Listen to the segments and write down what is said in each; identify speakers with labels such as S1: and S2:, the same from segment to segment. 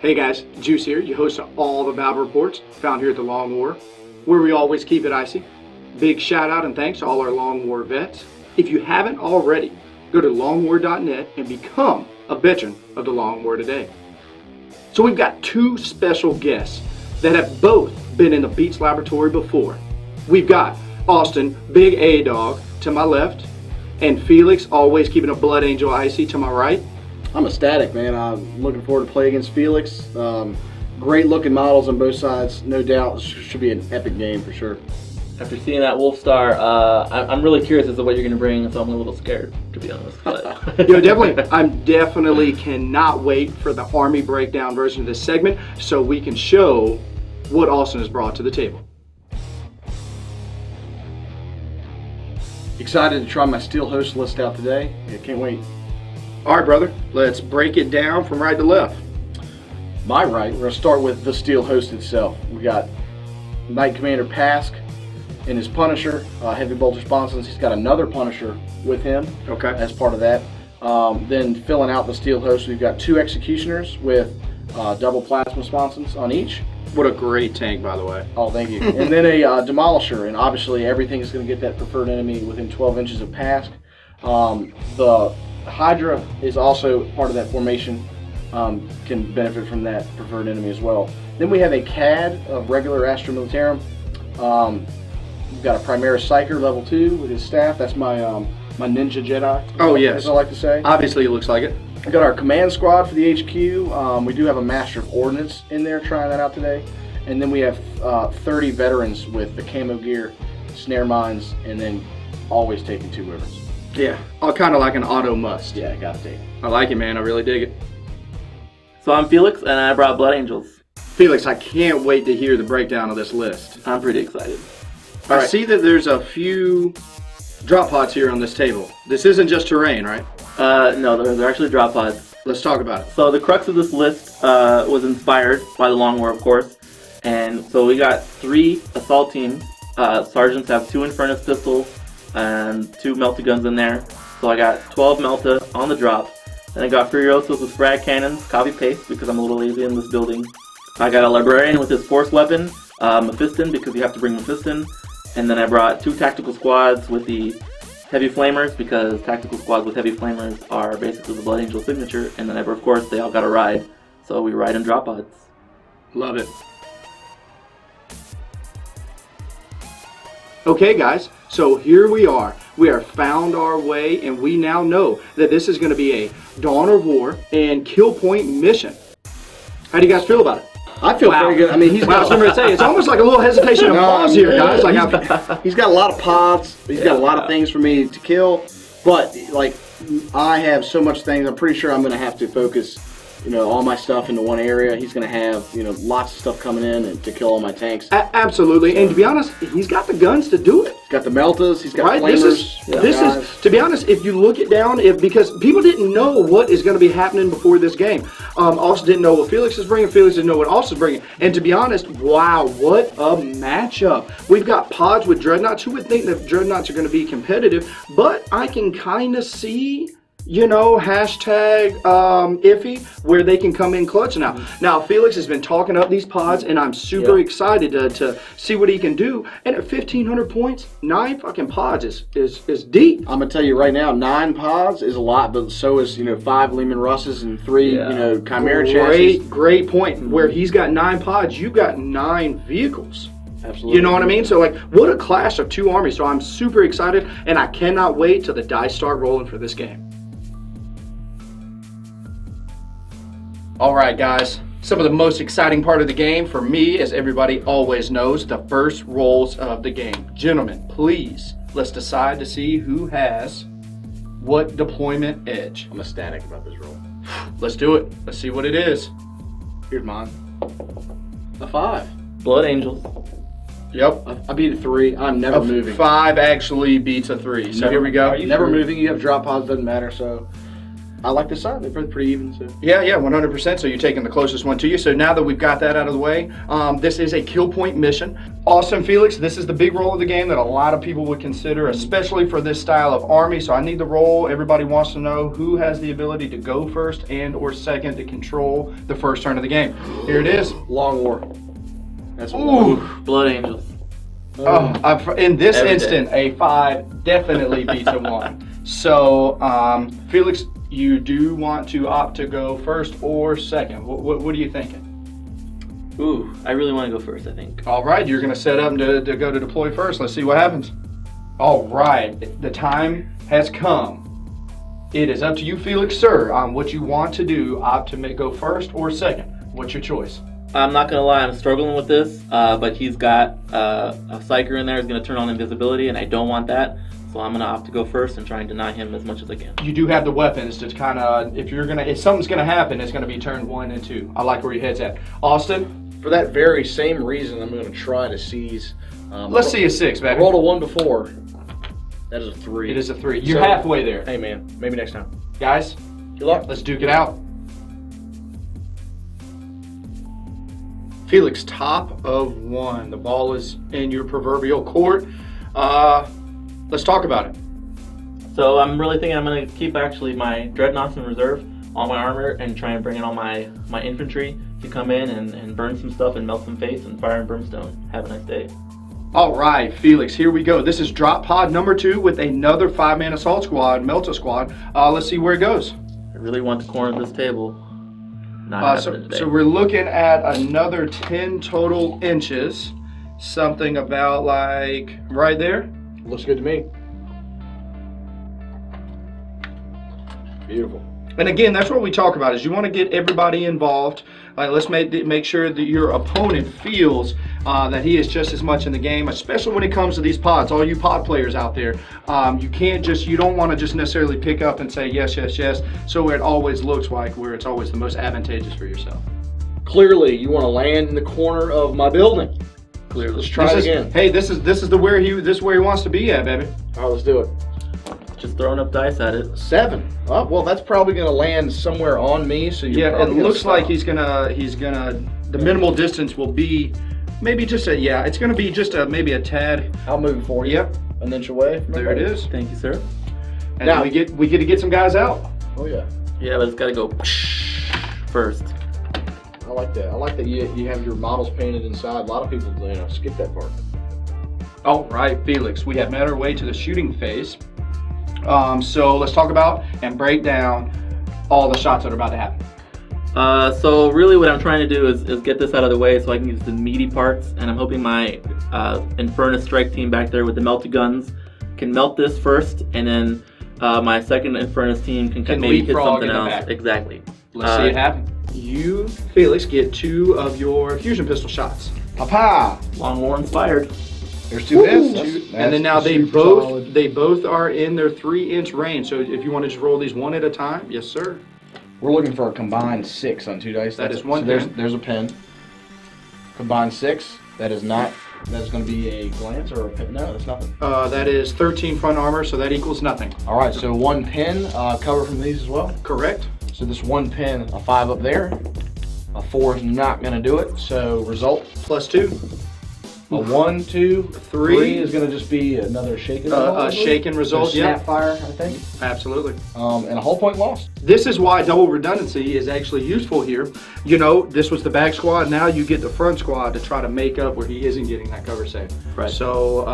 S1: Hey guys, Juice here, your host of all the Battle Reports, found here at the Long War, where we always keep it icy. Big shout out and thanks to all our Long War vets. If you haven't already, go to longwar.net and become a veteran of the Long War today. So we've got two special guests that have both been in the Beats Laboratory before. We've got Austin, Big A Dog, to my left, and Felix, always keeping a Blood Angel icy, to my right.
S2: I'm ecstatic, man. I'm looking forward to play against Felix. Great looking models on both sides, no doubt. This should be an epic game for sure.
S3: After seeing that Wolf Star, I'm really curious as to what you're going to bring, so I'm a little scared, to be honest. But.
S1: I'm definitely cannot wait for the Army breakdown version of this segment so we can show what Austin has brought to the table.
S2: Excited to try my Steel Host list out today. Yeah, can't wait.
S1: All right, brother, let's break it down from right to left.
S2: My right, we're going to start with the Steel Host itself. We got Knight Commander Pask and his Punisher, Heavy Bolter Sponsons. He's got another Punisher with him as part of that. Then filling out the Steel Host, we've got two Executioners with double Plasma Sponsons on each.
S1: What a great tank, by the way.
S2: Oh, thank you. And then a Demolisher, and obviously everything is going to get that preferred enemy within 12 inches of Pask. The Hydra is also part of that formation, can benefit from that preferred enemy as well. Then we have a CAD of regular Astra Militarum. We've got a Primaris Psyker level 2 with his staff. That's my my Ninja Jedi.
S1: Oh, yes.
S2: As I like to say.
S1: Obviously, it looks like it.
S2: We got our command squad for the HQ. We do have a Master of Ordnance in there trying that out today. And then we have 30 veterans with the camo gear, snare mines, and then always taking two rivers.
S1: Yeah, kind of like an auto must.
S2: Yeah, I got to take it.
S1: I like it, man. I really dig it.
S3: So I'm Felix, and I brought Blood Angels.
S1: Felix, I can't wait to hear the breakdown of this list.
S3: I'm pretty excited.
S1: I see that there's a few drop pods here on this table. This isn't just terrain, right?
S3: No, they're actually drop pods.
S1: Let's talk about it.
S3: So the crux of this list was inspired by the Long War, of course. And so we got 3 assault teams. Sergeants have 2 Infernus pistols and 2 Melta guns in there. So I got 12 Melta on the drop. Then I got Furiosos with frag cannons, copy paste because I'm a little lazy in this building. I got a Librarian with his force weapon, Mephiston because you have to bring Mephiston. And then I brought 2 tactical squads with the heavy flamers because tactical squads with heavy flamers are basically the Blood Angel signature. And then of course they all got a ride. So we ride in drop pods.
S1: Love it. Okay, guys, so here we are. We are found our way, and we now know that this is going to be a Dawn of War and Kill Point mission. How do you guys feel about it?
S2: I feel very good. I mean, he's got
S1: something to say. It's almost like a little hesitation of pause here, guys.
S2: He's got a lot of pods. He's got a lot of things for me to kill. But, like, I have so much things. I'm pretty sure I'm going to have to focus, all my stuff into one area. He's going to have, lots of stuff coming in and to kill all my tanks.
S1: Absolutely. And to be honest, he's got the guns to do it.
S2: He's got the Meltas. He's got flamers.
S1: This is, to be honest, if you look it down, because people didn't know what is going to be happening before this game. Austin didn't know what Felix is bringing. Felix didn't know what Austin's bringing. And to be honest, wow, what a matchup. We've got pods with Dreadnoughts. Who would think that Dreadnoughts are going to be competitive? But I can kind of see, hashtag iffy, where they can come in clutch now. Now, Felix has been talking up these pods, and I'm super excited to see what he can do. And at 1,500 points, 9 fucking pods is deep.
S2: I'm going to tell you right now, 9 pods is a lot, but so is, 5 Lehman Russes and 3, Chimera chassis.
S1: Great point. Where he's got 9 pods, you got 9 vehicles.
S2: Absolutely.
S1: You know what I mean? So, what a clash of 2 armies. So I'm super excited, and I cannot wait till the dice start rolling for this game. All right, guys, some of the most exciting part of the game for me, as everybody always knows, the first rolls of the game. Gentlemen, please, let's decide to see who has what deployment edge.
S2: I'm ecstatic about this roll.
S1: Let's do it. Let's see what it is.
S2: Here's mine. A 5.
S3: Blood Angels.
S1: Yep.
S2: I beat a 3. I'm never moving.
S1: 5 actually beats a 3. So here we go.
S2: Never moving. You have drop pods, doesn't matter, so... I like this side. They're both pretty even. So.
S1: Yeah, 100%. So you're taking the closest one to you. So now that we've got that out of the way, this is a kill point mission. Austin, Felix, this is the big role of the game that a lot of people would consider, especially for this style of army. So I need the role. Everybody wants to know who has the ability to go first and or second to control the first turn of the game. Here it is.
S2: Long War. That's
S3: Ooh, Blood Angels.
S1: In this
S3: Every
S1: instant, a 5 definitely beats a 1. So, Felix, you do want to opt to go first or second. What are you thinking?
S3: Ooh, I really want to go first, I think.
S1: All right, you're going to set up to go to deploy first. Let's see what happens. All right, the time has come. It is up to you, Felix, sir, on what you want to do. Opt to go first or second. What's your choice?
S3: I'm not going to lie, I'm struggling with this, but he's got a Psyker in there who's going to turn on invisibility, and I don't want that. So I'm going to opt to go first and try and deny him as much as I can.
S1: You do have the weapons to kind of, if something's going to happen, it's going to be turn 1 and 2. I like where your head's at. Austin?
S2: For that very same reason, I'm going to try to seize.
S1: Let's see a 6,
S2: I
S1: baby.
S2: rolled a 1 before. That is a 3.
S1: It is a 3. You're halfway there.
S2: Hey, man. Maybe next time.
S1: Guys,
S2: Good luck.
S1: let's duke it out. Felix, top of 1. The ball is in your proverbial court. Let's talk about it.
S3: So I'm really thinking I'm going to keep actually my Dreadnoughts in reserve, all my armor, and try and bring in all my infantry to come in and burn some stuff and melt some face and fire and brimstone. Have a nice day.
S1: All right, Felix, here we go. This is drop pod number 2 with another 5-man assault squad, Melta squad. Let's see where it goes.
S3: I really want the corner of this table.
S1: So we're looking at another 10 total inches. Something about like right there.
S2: Looks good to me. Beautiful.
S1: And again, that's what we talk about is you want to get everybody involved. Let's make sure that your opponent feels that he is just as much in the game, especially when it comes to these pods. All you pod players out there, you don't want to just necessarily pick up and say yes, yes, yes. So it always looks like where it's always the most advantageous for yourself.
S2: Clearly, you want to land in the corner of my building. Clearly, let's try it again.
S1: Hey, this is where he wants to be at, baby.
S2: All right, let's do it.
S3: Just throwing up dice at it.
S2: 7. Oh, well, that's probably going to land somewhere on me. So
S1: it looks like he's gonna. The minimal distance will be maybe just it's gonna be just maybe a tad.
S2: I'll move for you.
S1: Yep.
S2: An inch away.
S1: There it is.
S3: Thank you, sir.
S1: And now we get to get some guys out.
S2: Oh yeah.
S3: Yeah, but it's got to go first.
S2: I like that. I like that you have your models painted inside. A lot of people skip that part.
S1: All right, Felix, we have made our way to the shooting phase. So let's talk about and break down all the shots that are about to happen.
S3: So really what I'm trying to do is get this out of the way so I can use the meaty parts, and I'm hoping my Infernus strike team back there with the melted guns can melt this first, and then my second Infernus team can maybe hit something else. Exactly.
S1: Let's see it happen. You, Felix, get 2 of your fusion pistol shots. Papa!
S3: Long War inspired.
S1: There's 2 hits. And then now they both are in their 3-inch range. So if you want to just roll these one at a time, yes, sir.
S2: We're looking for a combined 6 on 2 dice.
S1: That is 1
S2: pin. There's a pin. Combined 6. That is not. That's going to be a glance or a pin. No, that's nothing.
S1: That is 13 front armor, so that equals nothing.
S2: All right, so 1 pin. Cover from these as well.
S1: Correct.
S2: So this 1 pin, a 5 up there. A 4 is not going to do it. So result
S1: +2.
S2: A 1, 2, 3 is going to just be another shaken result.
S1: A shaken result, yeah.
S2: Snapfire, I think.
S1: Absolutely.
S2: And a whole point lost.
S1: This is why double redundancy is actually useful here. This was the back squad. Now you get the front squad to try to make up where he isn't getting that cover save.
S3: Right.
S1: So,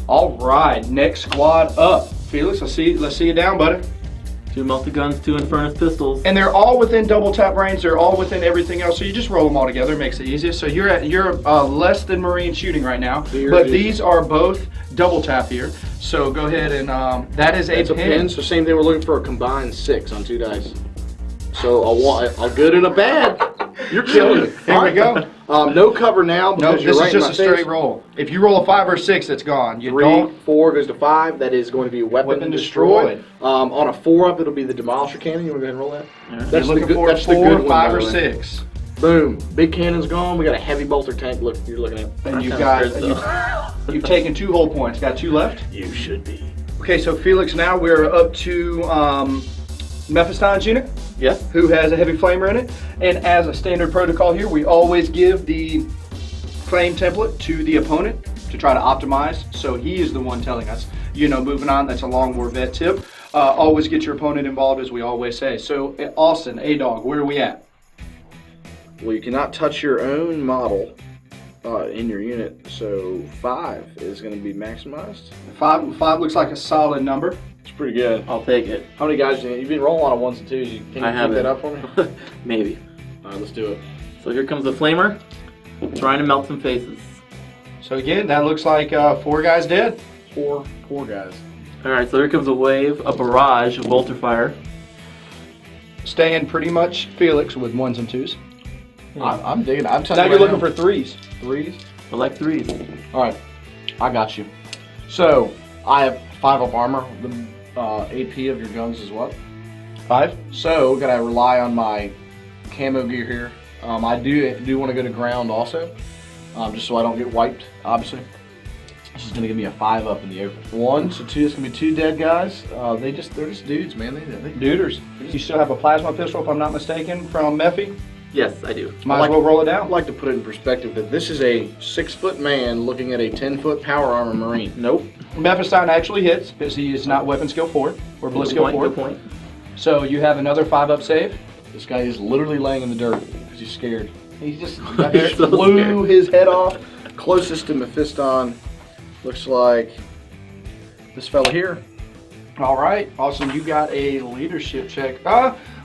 S1: all right, next squad up. Felix, let's see you down, buddy.
S3: 2 melted guns, 2 Infernus pistols.
S1: And they're all within double tap range. They're all within everything else. So you just roll them all together. It makes it easiest. So you're less than Marine shooting right now. But these are both double tap here. So go ahead and that is a pin.
S2: So same thing. We're looking for a combined 6 on 2 dice. So a good and a bad. You're killing it.
S1: Here we go.
S2: No cover now.
S1: No, this is just a straight roll. If you roll a 5 or 6, it's gone.
S2: 3, 4 goes to 5. That is going to be weapon destroyed. On a 4 up, it'll be the demolisher cannon. You want to go ahead and roll that?
S1: That's looking for 4, 5, or 6.
S2: Boom. Big cannon's gone. We got a heavy bolter tank. Look, you're looking at.
S1: And you've taken 2 whole points. Got 2 left.
S2: You should be.
S1: Okay, so Felix, now we're up to Mephistein's unit,
S3: Yes.
S1: who has a heavy flamer in it. And as a standard protocol here, we always give the flame template to the opponent to try to optimize. So he is the one telling us, moving on, that's a long war vet tip. Always get your opponent involved, as we always say. So, Austin, A-Dog, where are we at?
S2: Well, you cannot touch your own model in your unit, so 5 is going to be maximized.
S1: Five looks like a solid number.
S2: It's pretty good.
S3: I'll take it.
S2: How many guys do you? You've been rolling a lot of 1s and 2s. Can you keep that up for me?
S3: Maybe.
S2: All right, let's do it.
S3: So here comes the flamer, trying to melt some faces.
S1: So again, that looks like 4 guys dead.
S2: Four guys.
S3: All right, so here comes a wave, a barrage of bolter fire.
S1: Staying pretty much Felix with 1s and 2s.
S2: I'm digging it. I'm telling
S1: Now
S2: you
S1: you're
S2: right
S1: looking for 3s.
S2: 3s.
S3: I like 3s.
S2: All right, I got you. So I have 5 up armor. The AP of your guns is what?
S1: 5.
S2: So gotta rely on my camo gear here. I do want to go to ground also, just so I don't get wiped. Obviously, this is gonna give me a 5 up in the open. 1, so 2. It's gonna be 2 dead guys. They're just dudes, man. They
S1: Duders. You still have a plasma pistol, if I'm not mistaken, from Mephi.
S3: Yes, I do.
S1: Might as well roll it
S2: I'd
S1: down.
S2: like to put it in perspective that this is a 6-foot man looking at a 10-foot power armor marine.
S3: Nope.
S1: Mephistein actually hits because he is not weapon skill 4 or bliss skill 4.
S3: Good point.
S1: So you have another 5 up save.
S2: This guy is literally laying in the dirt because he's scared. He just
S3: So
S2: blew
S3: scared.
S2: his head off. Closest to Mephiston looks like this fella here.
S1: All right, awesome. You got a leadership check.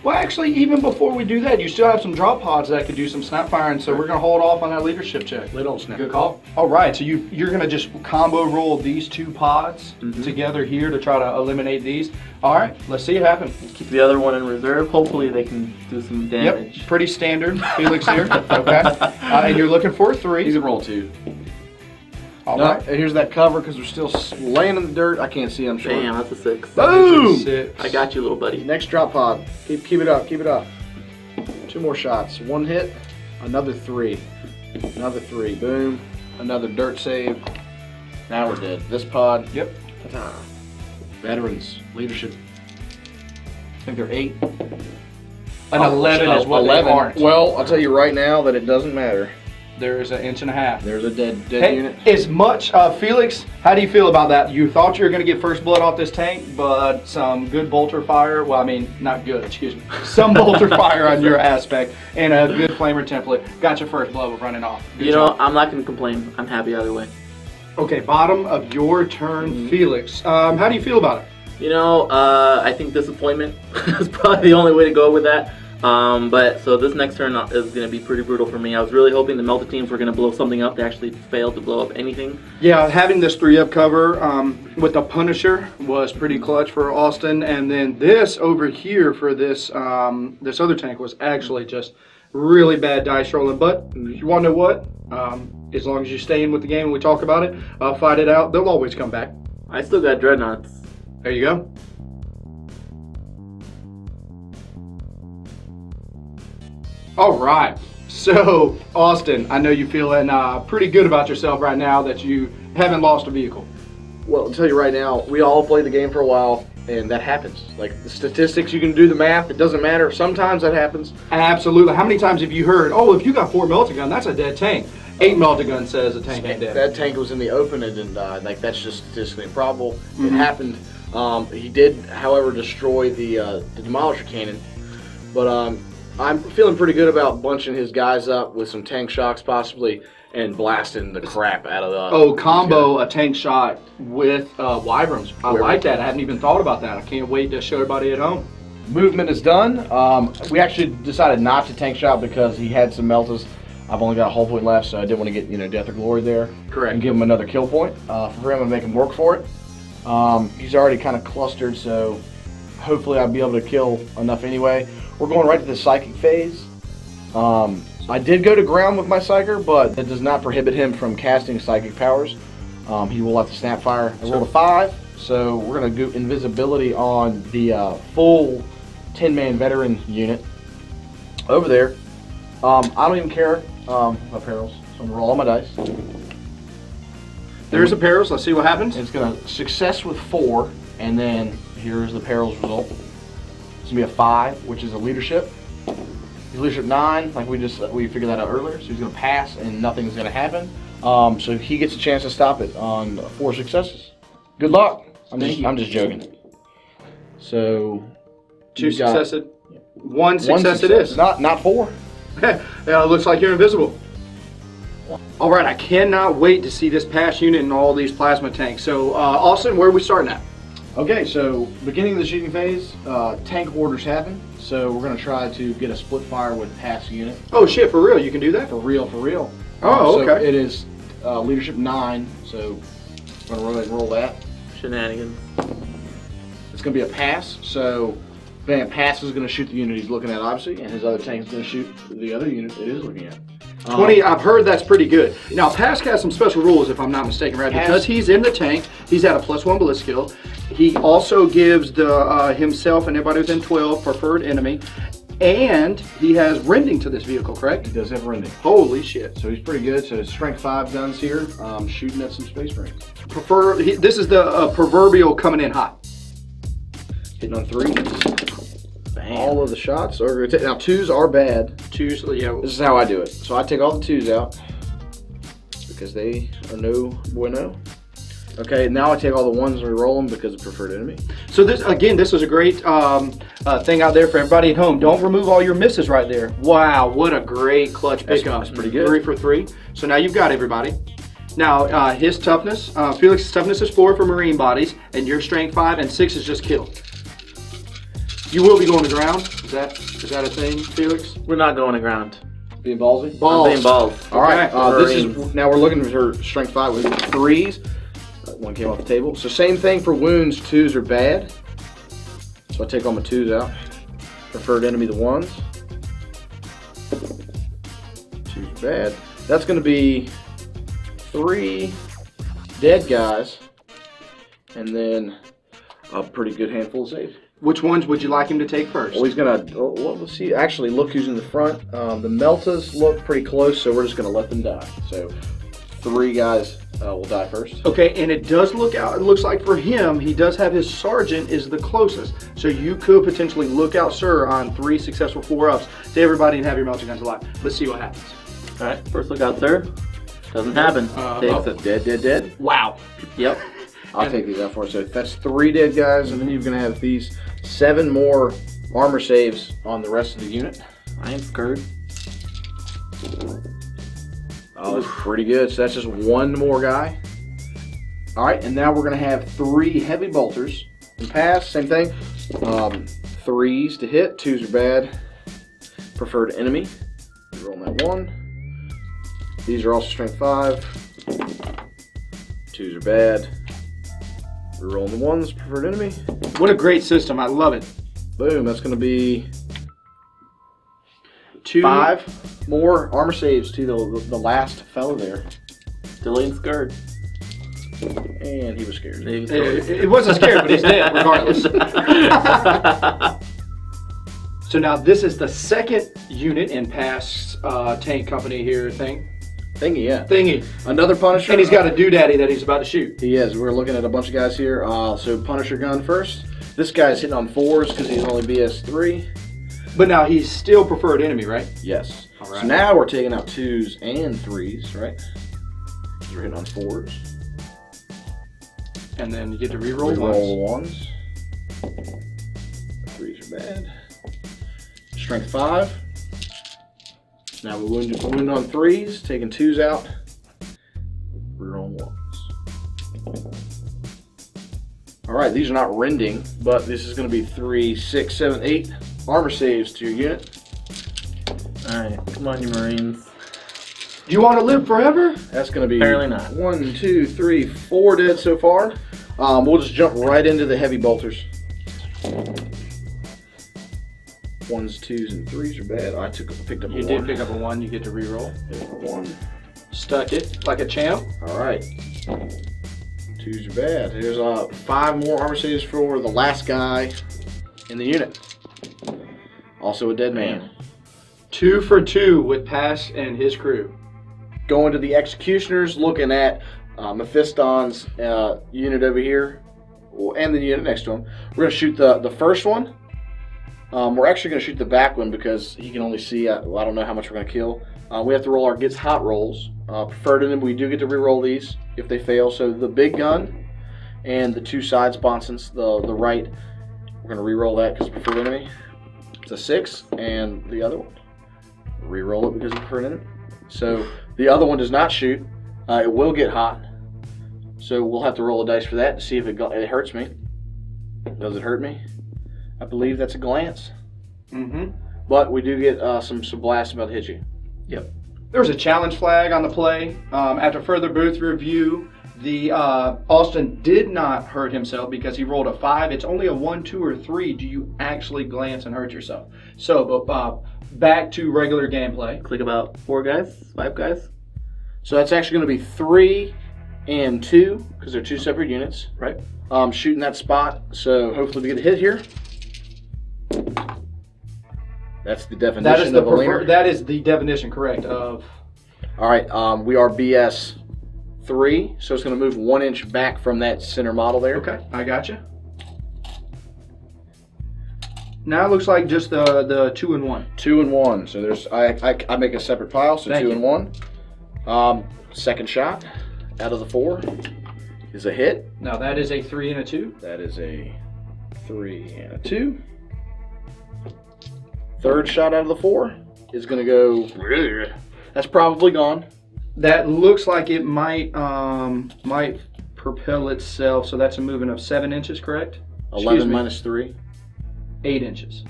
S1: Well, actually, even before we do that, you still have some drop pods that could do some snap firing, so we're going to hold off on that leadership check.
S2: They don't snap.
S1: Good call. All right, so you're going to just combo roll these 2 pods together here to try to eliminate these. All right, let's see it happen.
S3: Keep the other one in reserve. Hopefully they can do some damage.
S1: Yep, pretty standard Felix here. Okay, and you're looking for a 3.
S2: He's a roll 2.
S1: All
S2: No,
S1: right.
S2: and here's that cover because we're still laying in the dirt. I can't see, I'm sure.
S3: Damn, that's a 6.
S2: Boom!
S1: 6.
S3: I got you, little buddy.
S2: Next drop pod. Keep it up. Keep it up. 2 more shots. 1 hit. Another 3. Another 3. Boom. Another dirt save. Now we're dead. This pod.
S1: Yep.
S2: Ta-ta. Veterans. Leadership.
S1: I think they're 8. An 11 is what
S2: 11.
S1: they aren't.
S2: Well, I'll tell you right now that it doesn't matter.
S1: There is 1.5 inches.
S2: There's a dead
S1: Hey,
S2: unit.
S1: as much, Felix, how do you feel about that? You thought you were going to get first blood off this tank, but some good bolter fire, well, I mean, not good, excuse me, some bolter fire on your aspect, and a good flamer template got your first blood with running off. Good
S3: You
S1: job.
S3: know, I'm not going to complain. I'm happy either way.
S1: Okay, bottom of your turn, Felix. How do you feel about it?
S3: You know, I think disappointment is probably the only way to go with that. But so this next turn is going to be pretty brutal for me. I was really hoping the Melted teams were going to blow something up. They actually failed to blow up anything.
S1: Yeah, having this 3-up cover with the Punisher was pretty clutch for Austin, and then this over here for this this other tank was actually just really bad dice rolling. But you want to know what? As long as you stay in with the game and we talk about it, fight it out, they'll always come back.
S3: I still got dreadnoughts.
S1: There you go. All right. So, Austin, I know you're feeling pretty good about yourself right now that you haven't lost a vehicle.
S2: Well, I'll tell you right now, we all played the game for a while, and that happens. Like, the statistics, you can do the math, it doesn't matter. Sometimes that happens.
S1: Absolutely. How many times have you heard, oh, if you got 4 melta gun, that's a dead tank. 8 melta gun says a tank ain't dead.
S2: That tank was in the open and didn't die. Like, that's just statistically improbable. It happened. He did, however, destroy the Demolisher cannon. But I'm feeling pretty good about bunching his guys up with some tank shocks possibly and blasting the crap out of the...
S1: Oh, combo a tank shot with Wyverns. I like that. I hadn't even thought about that. I can't wait to show everybody at home.
S2: Movement is done. We actually decided not to tank shot because he had some meltas. I've only got a whole point left, so I didn't want to get death or glory there.
S1: Correct.
S2: And give him another kill point. For him, and make him work for it. He's already kind of clustered, so hopefully I'll be able to kill enough anyway. We're going right to the psychic phase. I did go to ground with my psyker, but that does not prohibit him from casting psychic powers. He will have to snap fire. I rolled a 5, so we're going to go invisibility on the full 10-man veteran unit over there. I don't even care about perils, so I'm going to roll all my dice.
S1: There's a perils. Let's see what happens.
S2: It's going to success with 4, and then here's the perils result. It's gonna be a 5, which is a leadership. He's leadership 9, like we figured that out earlier. So he's gonna pass, and nothing's gonna happen. So he gets a chance to stop it on 4 successes. Good luck. I'm just joking. So
S1: 2 successes. 1 success it is.
S2: Not 4.
S1: Yeah, it looks like you're invisible. All right, I cannot wait to see this pass unit and all these plasma tanks. So, Austin, where are we starting at?
S2: Okay, so beginning of the shooting phase, tank orders happen. So we're gonna try to get a split fire with pass unit.
S1: Oh shit, for real? You can do that?
S2: For real.
S1: Oh,
S2: so
S1: okay.
S2: it is leadership 9. So we're gonna roll that.
S3: Shenanigans.
S2: It's gonna be a pass. So man, pass is gonna shoot the unit he's looking at, obviously, and his other tank is gonna shoot the other unit it is looking at.
S1: 20, I've heard that's pretty good. Now, Pask has some special rules, if I'm not mistaken, right? Because he's in the tank, he's at a +1 ballistic skill. He also gives the himself and everybody within 12 preferred enemy. And he has rending to this vehicle, correct?
S2: He does have rending.
S1: Holy shit.
S2: So he's pretty good. So his strength 5 guns here, shooting at some space marines.
S1: This is the proverbial coming in hot.
S2: Hitting on 3. All of the shots are going to take. Now 2s are bad.
S1: 2s, yeah.
S2: This is how I do it. So I take all the 2s out because they are no bueno. Okay, now I take all the 1s and re-roll them because of preferred enemy.
S1: So this is a great thing out there for everybody at home. Don't remove all your misses right there. Wow, what a great clutch pickup.
S2: That's pretty good.
S1: 3 for 3. So now you've got everybody. Now his toughness, Felix's toughness is 4 for marine bodies, and your strength 5, and 6 is just kill. You will be going to ground. Is that a thing, Felix?
S3: We're not going to ground.
S2: Being ballsy?
S3: I'm being balls.
S2: All right.
S3: Okay.
S2: Now we're looking for strength 5 with 3s. 1 came off the table. So same thing for wounds. 2s are bad. So I take all my 2s out. Preferred enemy the 1s. 2s are bad. That's going to be 3 dead guys, and then a pretty good handful of saves.
S1: Which ones would you like him to take first?
S2: Well, he's gonna. Well, let's see. Actually, look who's in the front. The Meltas look pretty close, so we're just gonna let them die. So 3 guys will die first.
S1: Okay, and it does look out. It looks like for him, he does have his sergeant is the closest. So you could potentially look out, sir, on 3 successful 4-ups to everybody and have your melting guns alive. Let's see what happens.
S3: All right, first look out, sir. Doesn't happen.
S2: Dead.
S1: Wow.
S3: Yep.
S2: I'll take these out for you. So that's 3 dead guys, and then you're gonna have these 7 more armor saves on the rest of the unit.
S3: I am scared.
S2: Oh, that's pretty good. So that's just 1 more guy. All right, and now we're gonna have 3 heavy bolters. And pass, same thing. 3s to hit, 2s are bad. Preferred enemy. Roll that 1. These are also strength 5. 2s are bad. We're rolling the 1s, preferred enemy.
S1: What a great system. I love it.
S2: Boom, that's going to be
S1: 2
S2: 5 more armor saves to the last fellow there.
S3: Still ain't scared.
S2: And he was scared.
S1: It wasn't scared, but he's dead regardless. So now this is the second unit in Pask's tank company here thing.
S2: Thingy, yeah.
S1: Thingy.
S2: Another Punisher.
S1: And he's got a doodaddy that he's about to shoot.
S2: He is. We're looking at a bunch of guys here. So Punisher gun first. This guy's hitting on 4s because he's only BS 3.
S1: But now he's still preferred enemy, right?
S2: Yes.
S1: All right.
S2: So now we're taking out 2s and 3s, right? We're hitting on 4s.
S1: And then you get to reroll
S2: Reroll
S1: ones.
S2: 1s. 3s are bad. Strength 5. Now we're wounded on 3s, taking 2s out. Reroll 1s. All right, these are not rending, but this is going to be 3, 6, 7, 8 armor saves to your unit.
S3: All right, come on, you Marines.
S1: Do you want to live forever?
S2: That's going to be
S3: Apparently not.
S2: 1, 2, 3, 4 dead so far. We'll just jump right into the heavy bolters. 1s, 2s, and 3s are bad. I picked up a 1.
S1: You did pick up a 1. You get to reroll.
S2: Picked up a 1.
S1: Stuck it like a champ.
S2: All right. 2s are bad. There's 5 more armor saves for the last guy in the unit. Also a dead man.
S1: 2 for 2 with Pask and his crew.
S2: Going to the executioners, looking at Mephiston's unit over here, and the unit next to him. We're going to shoot the first one. We're actually going to shoot the back one because he can only see. Well, I don't know how much we're going to kill. We have to roll our gets hot rolls. Preferred in them, we do get to re-roll these if they fail. So the big gun and the 2 side sponsons, the right, we're going to re-roll that because preferred enemy. It's a 6, and the other one, re-roll it because of preferred enemy. So the other one does not shoot. It will get hot. So we'll have to roll a dice for that to see if it hurts me. Does it hurt me? I believe that's a glance.
S1: Mm-hmm.
S2: But we do get some blasts about to hit you.
S1: Yep. There was a challenge flag on the play. After further booth review, the Austin did not hurt himself because he rolled a 5. It's only a 1, 2, or 3. Do you actually glance and hurt yourself? So, but back to regular gameplay.
S3: Click about 4 guys, 5 guys.
S2: So that's actually going to be 3 and 2 because they're 2 separate units.
S1: Right.
S2: Shooting that spot. So hopefully we get a hit here. That's the definition of a leaner.
S1: That is the definition, correct, of...
S2: All right, we are BS 3, so it's going to move 1 inch back from that center model there.
S1: Okay, I got you. Now it looks like just the 2 and 1.
S2: 2 and 1. So there's I make a separate pile, so
S1: Thank
S2: 2
S1: you.
S2: and 1. Second shot out of the 4 is a hit.
S1: Now that is a 3 and a 2.
S2: That is a 3 and a 2. Third shot out of the 4 is going to go. That's probably gone.
S1: That looks like it might propel itself. So that's a movement of 7 inches, correct?
S2: 11 minus 3.
S1: 8 inches.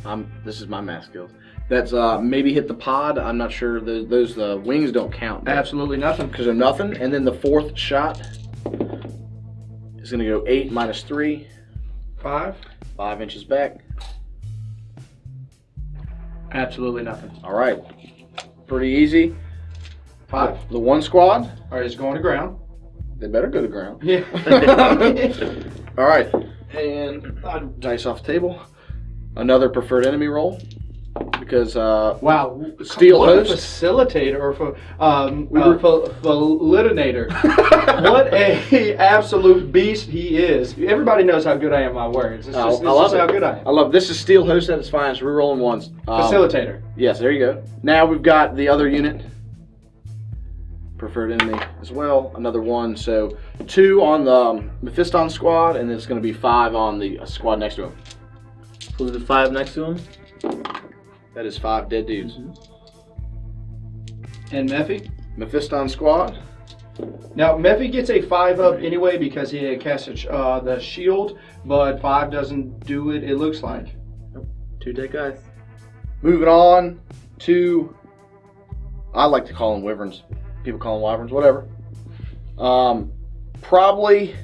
S2: This is my math skills. That's maybe hit the pod. I'm not sure. Those wings don't count.
S1: Absolutely nothing.
S2: Because they're nothing. And then the 4th shot is going to go 8 minus 3.
S1: 5.
S2: 5 inches back.
S1: Absolutely nothing.
S2: All right. Pretty easy.
S1: 5.
S2: The 1 squad.
S1: All right, it's going to ground.
S2: They better go to ground.
S1: Yeah.
S2: All right. And dice off the table. Another preferred enemy roll. Because
S1: wow,
S2: steel
S1: what
S2: host.
S1: a facilitator or facilitator. What a absolute beast he is. Everybody knows how good I am at my words. It's just,
S2: I love
S1: how good I am.
S2: I love this is steel host at its finest. Rerolling ones.
S1: Facilitator.
S2: Yes, there you go. Now we've got the other unit. Preferred enemy as well. Another 1. So 2 on the Mephiston squad, and then it's going to be 5 on the squad next to him.
S3: So the 5 next to him.
S2: That is 5 dead dudes.
S1: And Mephi?
S2: Mephiston squad.
S1: Now, Mephi gets a 5 up anyway because he had cast the shield, but 5 doesn't do it, it looks like.
S3: 2 dead guys.
S2: Moving on to, I like to call them wyverns. People call them wyverns, whatever. Probably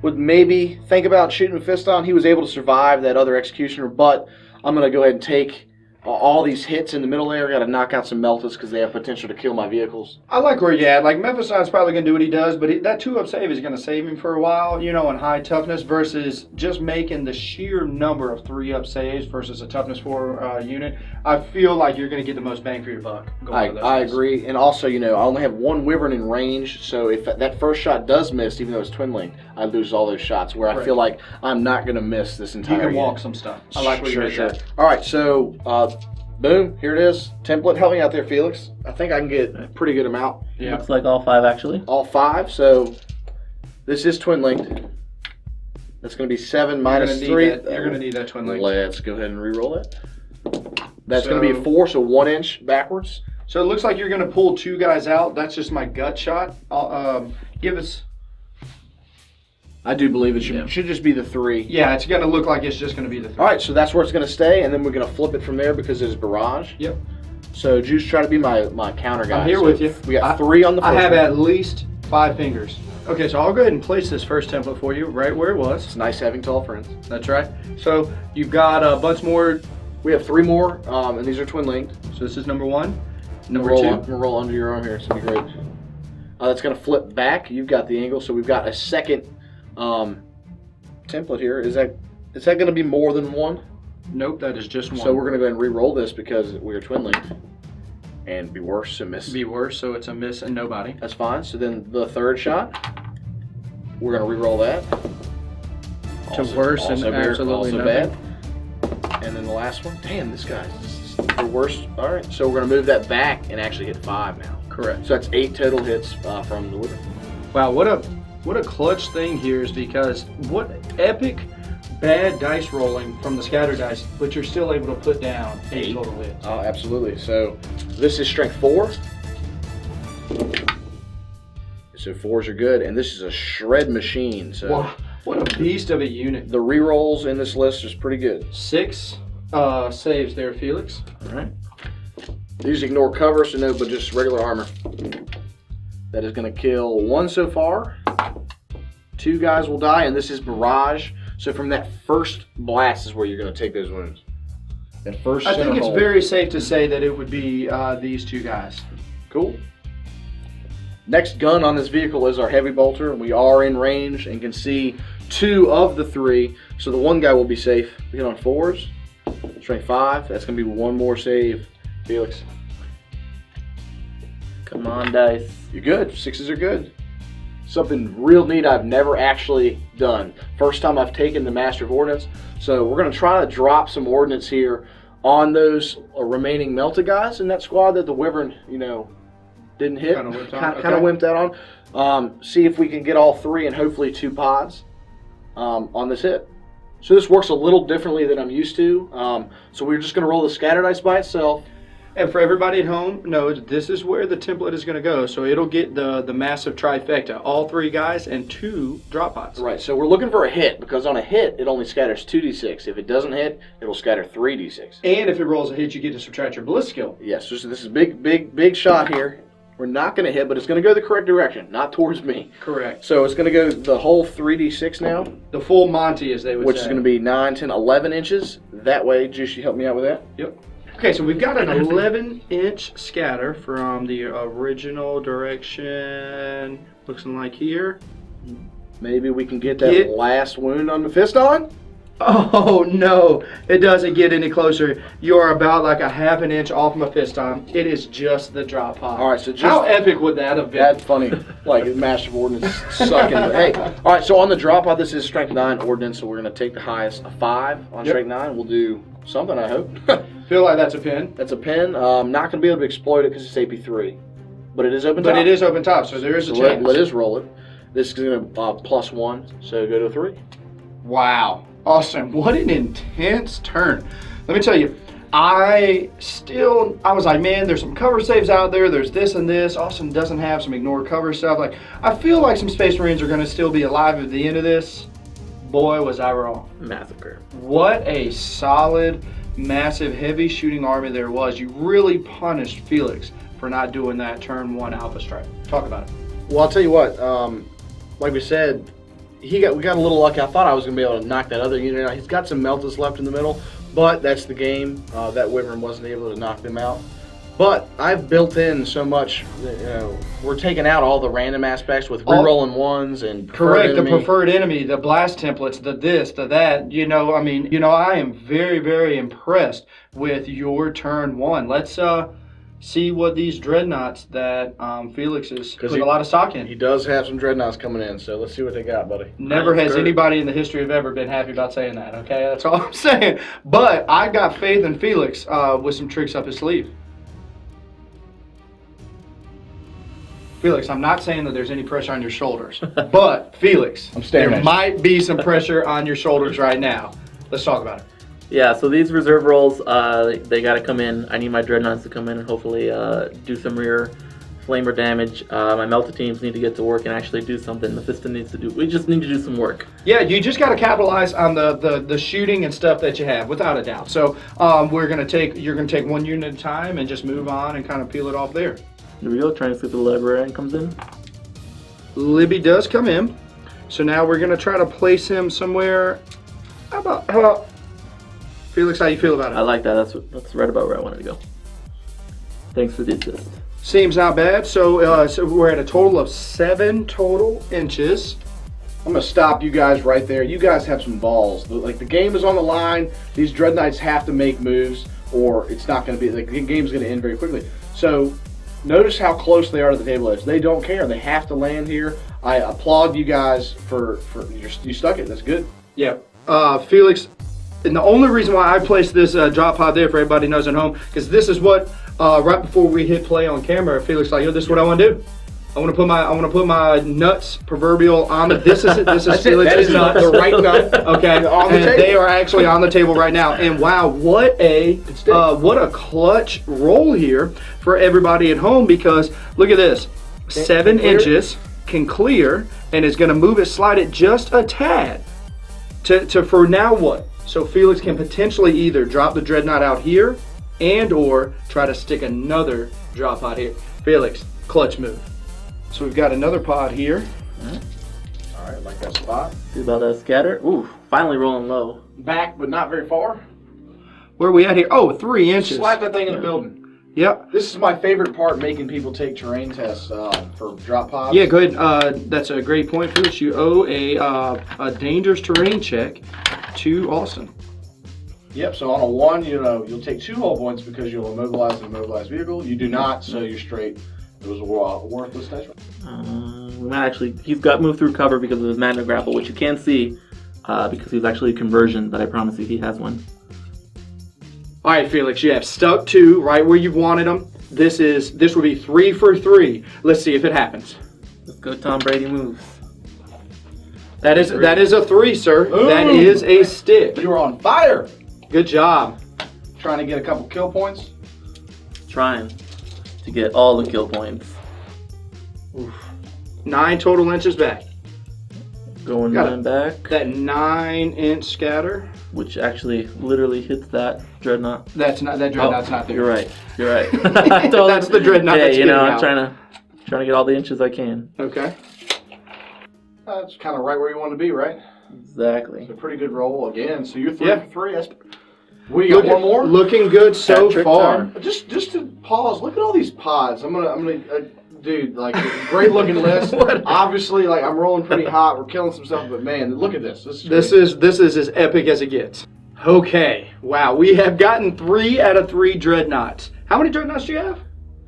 S2: would maybe think about shooting Mephiston. He was able to survive that other executioner, but I'm going to go ahead and take all these hits in the middle there. Got to knock out some Meltas because they have potential to kill my vehicles.
S1: I like where you're at. Like, Mephiston's probably going to do what he does, but that 2-up save is going to save him for a while, you know, in high toughness versus just making the sheer number of 3-up saves versus a toughness 4 unit. I feel like you're going to get the most bang for your buck.
S2: I agree. And also, you know, I only have 1 wyvern in range, so if that first shot does miss, even though it's twin linked, I lose all those shots where I feel like I'm not going to miss this entire
S1: You can
S2: unit.
S1: walk some stuff. I like what you're saying.
S2: All right, so boom, here it is. Template, help me out there, Felix. I think I can get a pretty good amount.
S1: Yeah.
S3: Looks like all 5 actually.
S2: All 5, so this is twin linked. That's going to be 7 minus 3.
S1: You're going to need that twin link.
S2: Let's go ahead and re-roll it. That's going to be a 4, so 1 inch backwards.
S1: So it looks like you're going to pull 2 guys out. That's just my gut shot. Give us...
S2: I do believe it should just be the 3.
S1: Yeah, it's going to look like it's just going to be the 3.
S2: All right, so that's where it's going to stay, and then we're going to flip it from there because there's barrage.
S1: Yep.
S2: So Juice, try to be my counter guy.
S1: I'm here
S2: so
S1: with you.
S2: We got 3 on the first
S1: I have
S2: one.
S1: at least 5 fingers. Okay, so I'll go ahead and place this first template for you right where it was.
S2: It's nice having tall friends.
S1: That's right. So you've got a bunch more.
S2: We have 3 more, and these are twin linked.
S1: So this is number 1. Number
S2: roll
S1: 2.
S2: I'm gonna roll under your arm here. It's gonna be great. That's gonna flip back. You've got the angle, so we've got a second template here. Is that gonna be more than 1?
S1: Nope, that is just 1.
S2: So we're gonna go ahead and re-roll this because we are twin linked, and be worse and miss.
S1: Be worse, so it's a miss and nobody.
S2: That's fine. So then the 3rd shot, we're gonna re-roll that.
S1: To worse and
S2: also
S1: absolutely
S2: also
S1: nothing.
S2: bad. And And then the last one. Damn, this guy's the worst. All right, so we're going to move that back and actually hit 5 now.
S1: Correct.
S2: So that's 8 total hits from the Wyvern.
S1: Wow, what a clutch thing here is because what epic bad dice rolling from the scatter dice, but you're still able to put down 8 total hits.
S2: Oh, absolutely. So this is strength 4. So 4s are good, and this is a shred machine. So
S1: Wow, what a beast of a unit.
S2: the rerolls in this list is pretty good.
S1: 6 saves there, Felix.
S2: All right. These ignore cover, so no, but just regular armor. That is going to kill 1 so far. 2 guys will die, and this is barrage. So from that first blast is where you're going to take those wounds. That first
S1: I think
S2: center
S1: it's
S2: hole.
S1: very safe to say that it would be these 2 guys.
S2: Cool. Next gun on this vehicle is our heavy bolter. We are in range and can see 2 of the 3. So the one guy will be safe. We hit on 4s. Strength 5. That's going to be 1 more save. Felix.
S3: Come on, dice.
S2: You're good. 6s are good. Something real neat I've never actually done. First time I've taken the Master of Ordnance. So we're going to try to drop some ordnance here on those remaining melted guys in that squad that the Wyvern, didn't hit.
S1: Kind of wimped on.
S2: Kind of wimped out on. See if we can get all 3 and hopefully 2 pods on this hit. So this works a little differently than I'm used to. So we're just going to roll the scatter dice by itself.
S1: And for everybody at home, knows this is where the template is going to go. So it'll get the massive trifecta. All 3 guys and 2 drop pods.
S2: Right, so we're looking for a hit, because on a hit, it only scatters 2d6. If it doesn't hit, it'll scatter 3d6.
S1: And if it rolls a hit, you get to subtract your bliss skill.
S2: Yes, so this is big shot here. We're not going to hit, but it's going to go the correct direction, not towards me.
S1: Correct.
S2: So it's going to go the whole 3d6 now,
S1: The full Monty, as they would
S2: which
S1: say.
S2: is going to be 9, 10, 11 inches. That way, Juice, you help me out with that?
S1: Yep. Okay, so we've got an 11-inch scatter from the original direction, looking like here.
S2: Maybe we can get that last wound on the Fiston?
S1: Oh, no, it doesn't get any closer. You're about like a half an inch off my Fiston. It is just the drop pod.
S2: All right, so just...
S1: How epic would that have been?
S2: That's funny, like Master of Ordnance sucking. But hey, all right, so on the drop pod, this is Strength 9 Ordnance, so we're going to take the highest, a 5 on Strength 9. We'll do something, I hope.
S1: Feel like that's a pin.
S2: That's a pin. Not going to be able to exploit it because it's AP3. But it is open top.
S1: But it is open top, so there is a chance.
S2: Let us roll it. This is going to +1, so go to a 3.
S1: Wow. Awesome. What an intense turn. Let me tell you, I was like, man, there's some cover saves out there. There's this and this. Austin doesn't have some ignore cover stuff. Like, I feel like some Space Marines are going to still be alive at the end of this. Boy, was I wrong.
S3: Massacre.
S1: What a solid, massive, heavy shooting army there was. You really punished Felix for not doing that turn 1 Alpha Strike. Talk about it.
S2: Well, I'll tell you what. Like we said, we got a little lucky. I thought I was going to be able to knock that other unit out. He's got some Meltas left in the middle, but that's the game. That Wyvern wasn't able to knock them out. But I've built in so much, we're taking out all the random aspects with rerolling 1s and
S1: correct, the preferred enemy, the blast templates, the this, the that. I am very, very impressed with your turn 1. Let's see what these dreadnoughts that Felix is putting a lot of stock in.
S2: He does have some dreadnoughts coming in, so let's see what they got, buddy.
S1: Never has anybody in the history of ever been happy about saying that, okay? That's all I'm saying. But I got faith in Felix with some tricks up his sleeve. Felix, I'm not saying that there's any pressure on your shoulders, but Felix, there might be some pressure on your shoulders right now. Let's talk about it.
S3: Yeah, so these reserve rolls, they got to come in. I need my dreadnoughts to come in and hopefully do some rear flamer damage. My melted teams need to get to work and actually do something. The Fiston needs to do. We just need to do some work.
S1: Yeah, you just got to capitalize on the shooting and stuff that you have, without a doubt. So you're gonna take 1 unit at a time and just move on and kind of peel it off there.
S3: Here we go. Trying to see if the librarian comes in.
S1: Libby does come in, so now we're gonna try to place him somewhere. How about Felix? How you feel about it?
S3: I like that. That's right about where I wanted to go. Thanks for the assist.
S1: Seems not bad. So we're at a total of 7 total inches.
S2: I'm gonna stop you guys right there. You guys have some balls. Like, the game is on the line. These dreadnoughts have to make moves, or it's not gonna be. The game's gonna end very quickly. So notice how close they are to the table edge. They don't care. They have to land here. I applaud you guys for you stuck it. That's good.
S1: Yeah. Felix, And the only reason why I placed this drop pod there, for everybody knows at home, because this is what right before we hit play on camera, Felix like, yo, this is what I want to do. I want to put my nuts proverbial on the. This is Felix's nuts.
S2: The right nut.
S1: Okay,
S2: on the
S1: and
S2: table.
S1: they are actually on the table right now. And wow, what a clutch roll here for everybody at home, because look at this, 7 inches can clear, and is going to move it, slide it just a tad. To for now what? So Felix can potentially either drop the Dreadnought out here, and or try to stick another drop pod here. Felix, clutch move. So we've got another pod here.
S2: All right, like that spot.
S3: See about that scatter? Ooh, finally rolling low.
S2: Back, but not very far.
S1: Where are we at here? Oh, 3 inches.
S2: Slap that thing in the building.
S1: Yep.
S2: This is my favorite part, making people take terrain tests for drop pods.
S1: Yeah, go ahead. That's a great point, Felix. You owe a dangerous terrain check to Austin.
S2: Yep, so on a 1, you'll take 2 hull points because you'll immobilize an immobilized vehicle. You do not, so you're straight. It was a worthless dice roll.
S3: We might actually, he's got moved through cover because of his magna grapple, which you can see because he's actually a conversion, but I promise you he has one.
S1: All right, Felix, you have stuck 2 right where you wanted them. This will be 3 for 3. Let's see if it happens.
S3: Let's go Tom Brady moves.
S1: That is a 3, sir.
S2: Ooh.
S1: That is a stick.
S2: You were on fire.
S1: Good job.
S2: Trying to get a couple kill points.
S3: Trying to get all the kill points.
S1: Oof. 9 total inches back.
S3: Going
S1: Got
S3: 9 back.
S1: That 9-inch scatter.
S3: Which actually literally hits that Dreadnought.
S1: That Dreadnought's not there.
S3: You're right.
S1: That's the Dreadnought.
S3: Hey,
S1: that's
S3: you know,
S1: getting
S3: I'm
S1: out.
S3: trying to get all the inches I can.
S1: Okay.
S2: That's kind of right where you want to be, right?
S3: Exactly.
S2: It's a pretty good roll again. So you're 3
S1: Yeah.
S2: for 3. We got one more.
S1: Looking good so
S3: Hat trick
S1: far.
S3: time.
S2: Just to pause. Look at all these pods. I'm gonna, dude, like great looking list. Obviously, like I'm rolling pretty hot. We're killing some stuff, but man, look at this.
S1: This is as epic as it gets. Okay. Wow. We have gotten 3 out of 3 Dreadnoughts. How many Dreadnoughts do you have?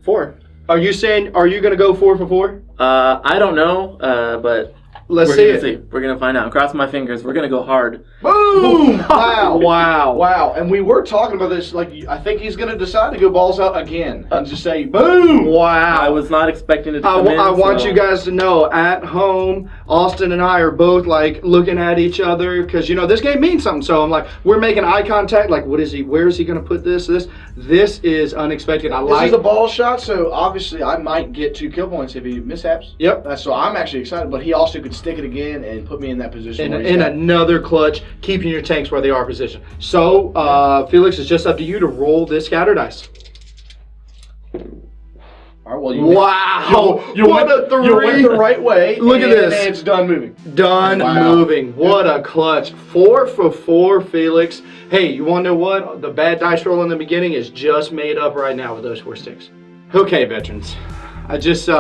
S3: 4.
S1: Are you going to go 4 for 4?
S3: I don't know, but
S1: Let's
S3: we're
S1: see
S3: gonna
S1: it.
S3: see. We're gonna find out. Cross my fingers. We're gonna go hard.
S2: Boom! Wow!
S1: Wow.
S2: Wow! And we were talking about this. Like, I think he's gonna decide to go balls out again and just say, "Boom!"
S1: Wow.
S3: I was not expecting it to come in.
S1: I want
S3: so-
S1: you guys to know, at home, Austin and I are both like looking at each other because this game means something. So I'm like, we're making eye contact. Like, what is he? Where is he going to put this? This is unexpected.
S2: This is a ball shot, so obviously I might get 2 kill points if he mishaps.
S1: Yep.
S2: So I'm actually excited, but he also could stick it again and put me in that position.
S1: in another clutch, keeping your tanks where they are positioned. So Felix, it's just up to you to roll this scatter dice.
S2: All right, well, you
S1: What a 3!
S2: You went the right way.
S1: Look at this.
S2: And it's done moving.
S1: Done
S2: Wow.
S1: moving. What a clutch. 4 for 4, Felix. Hey, you want to know what? The bad dice roll in the beginning is just made up right now with those 4 sticks. Okay, veterans. I just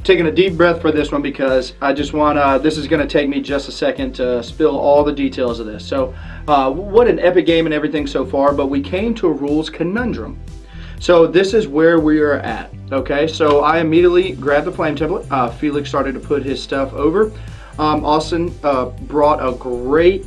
S1: taking a deep breath for this one because I just want this is going to take me just a second to spill all the details of this. So, what an epic game and everything so far, but we came to a rules conundrum. So this is where we are at, okay? So I immediately grabbed the flame template. Felix started to put his stuff over. Austin brought a great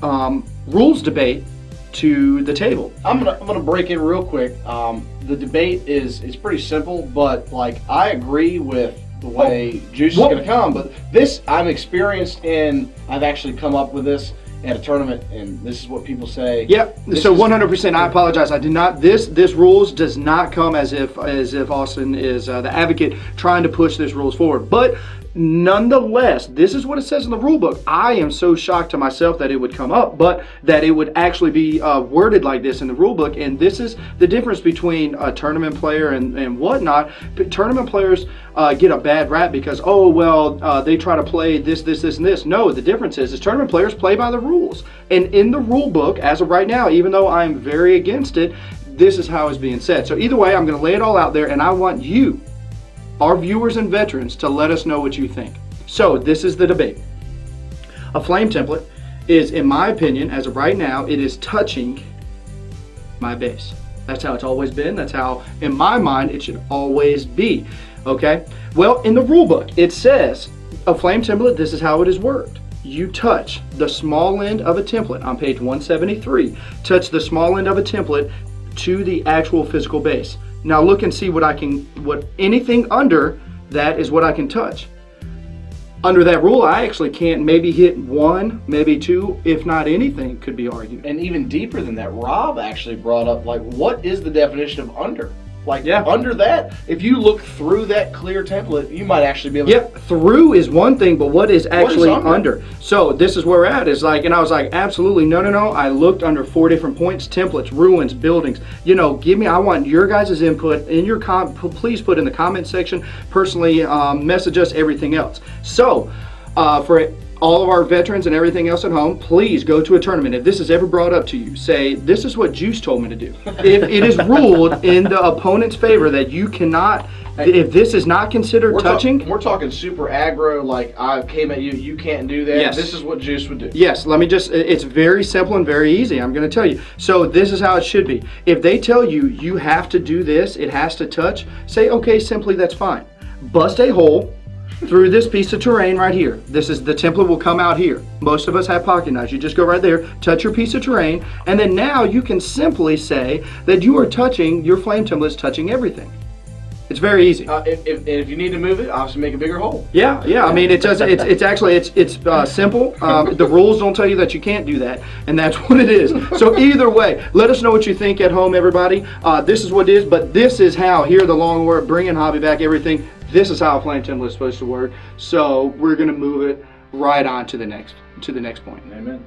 S1: rules debate to the table.
S2: I'm gonna break in real quick. The debate is pretty simple, but like I agree with the way Juice is gonna come. But this I'm experienced in. I've actually come up with this at a tournament, and this is what people say.
S1: Yep. So 100%. I apologize. I did not. This rules does not come as if Austin is the advocate trying to push this rules forward. But nonetheless, this is what it says in the rule book. I am so shocked to myself that it would come up, but that it would actually be worded like this in the rule book. And this is the difference between a tournament player and whatnot. Tournament players get a bad rap because, they try to play this, and this. No, the difference is tournament players play by the rules. And in the rule book, as of right now, even though I'm very against it, this is how it's being said. So either way, I'm going to lay it all out there, and I want you, our viewers and veterans, to let us know what you think. So this is the debate. A flame template is, in my opinion, as of right now, it is touching my base. That's how it's always been. That's how, in my mind, it should always be. Okay? Well, in the rule book, it says a flame template, this is how it is worked. you touch the small end of a template on page 173, touch the small end of a template to the actual physical base. Now look and see what anything under that is what I can touch. Under that rule, I actually can't maybe hit 1, maybe 2, if not anything could be argued.
S2: And even deeper than that, Rob actually brought up, like, what is the definition of under? Like,
S1: Yeah.
S2: under that, if you look through that clear template, you might actually be able
S1: Yep, through is one thing, but what is actually
S2: under?
S1: under? So this is where we're at. Is like, and I was like, absolutely, no. I looked under 4 different points: templates, ruins, buildings. You know, I want your guys' input in your please put in the comment section. Personally, message us everything else. So for all of our veterans and everything else at home, please go to a tournament. If this is ever brought up to you, say, this is what Juice told me to do. If it is ruled in the opponent's favor that you cannot, if this is not considered touching.
S2: We're talking super aggro, like, I came at you, you can't do that.
S1: Yes.
S2: This is what Juice would do.
S1: Yes, it's very simple and very easy. I'm going to tell you. So this is how it should be. If they tell you, you have to do this, it has to touch, say, okay, simply, that's fine. Bust a hole through this piece of terrain right here. This is the template will come out here. Most of us have pocket knives. You just go right there, touch your piece of terrain, and then now you can simply say that you are touching, your flame template is touching everything. It's very easy.
S2: If you need to move it, obviously make a bigger hole.
S1: Yeah. I mean, it does. It's actually simple. The rules don't tell you that you can't do that, and that's what it is. So either way, let us know what you think at home, everybody. This is what it is, but this is how. Here, the long word, bringing hobby back, everything. This is how a flame template is supposed to work. So we're gonna move it right on to the next point.
S2: Amen.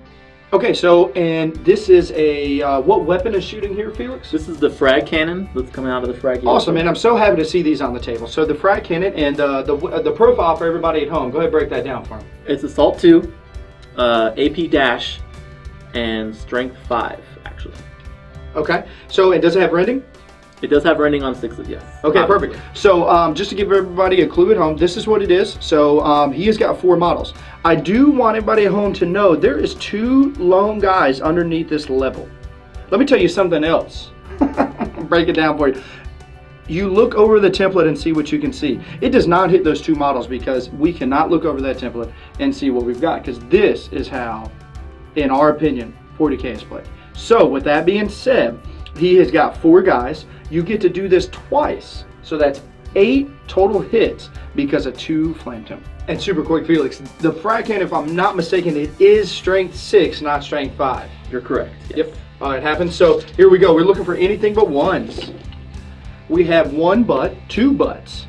S1: Okay, so and this is a what weapon is shooting here, Felix?
S3: This is the frag cannon that's coming out of the frag.
S1: Awesome, man! I'm so happy to see these on the table. So the frag cannon and the profile for everybody at home. Go ahead, break that down for them.
S3: It's Assault 2, AP dash, and Strength 5 actually.
S1: Okay, so and does it have rending?
S3: It does have rending on 6s, yes.
S1: Okay,
S3: obviously.
S1: perfect. So just to give everybody a clue at home, this is what it is. So he has got 4 models. I do want everybody at home to know there is 2 lone guys underneath this level. Let me tell you something else. Break it down for you. You look over the template and see what you can see. It does not hit those 2 models because we cannot look over that template and see what we've got, because this is how, in our opinion, 40K is played. So with that being said, he has got 4 guys. You get to do this twice. So that's 8 total hits because of 2 flame templates. And super quick, Felix, the frag cannon, if I'm not mistaken, it is strength 6, not strength 5.
S3: You're correct. Yes.
S1: Yep. It happens. So here we go. We're looking for anything but 1s. We have 1 butt, 2 butts.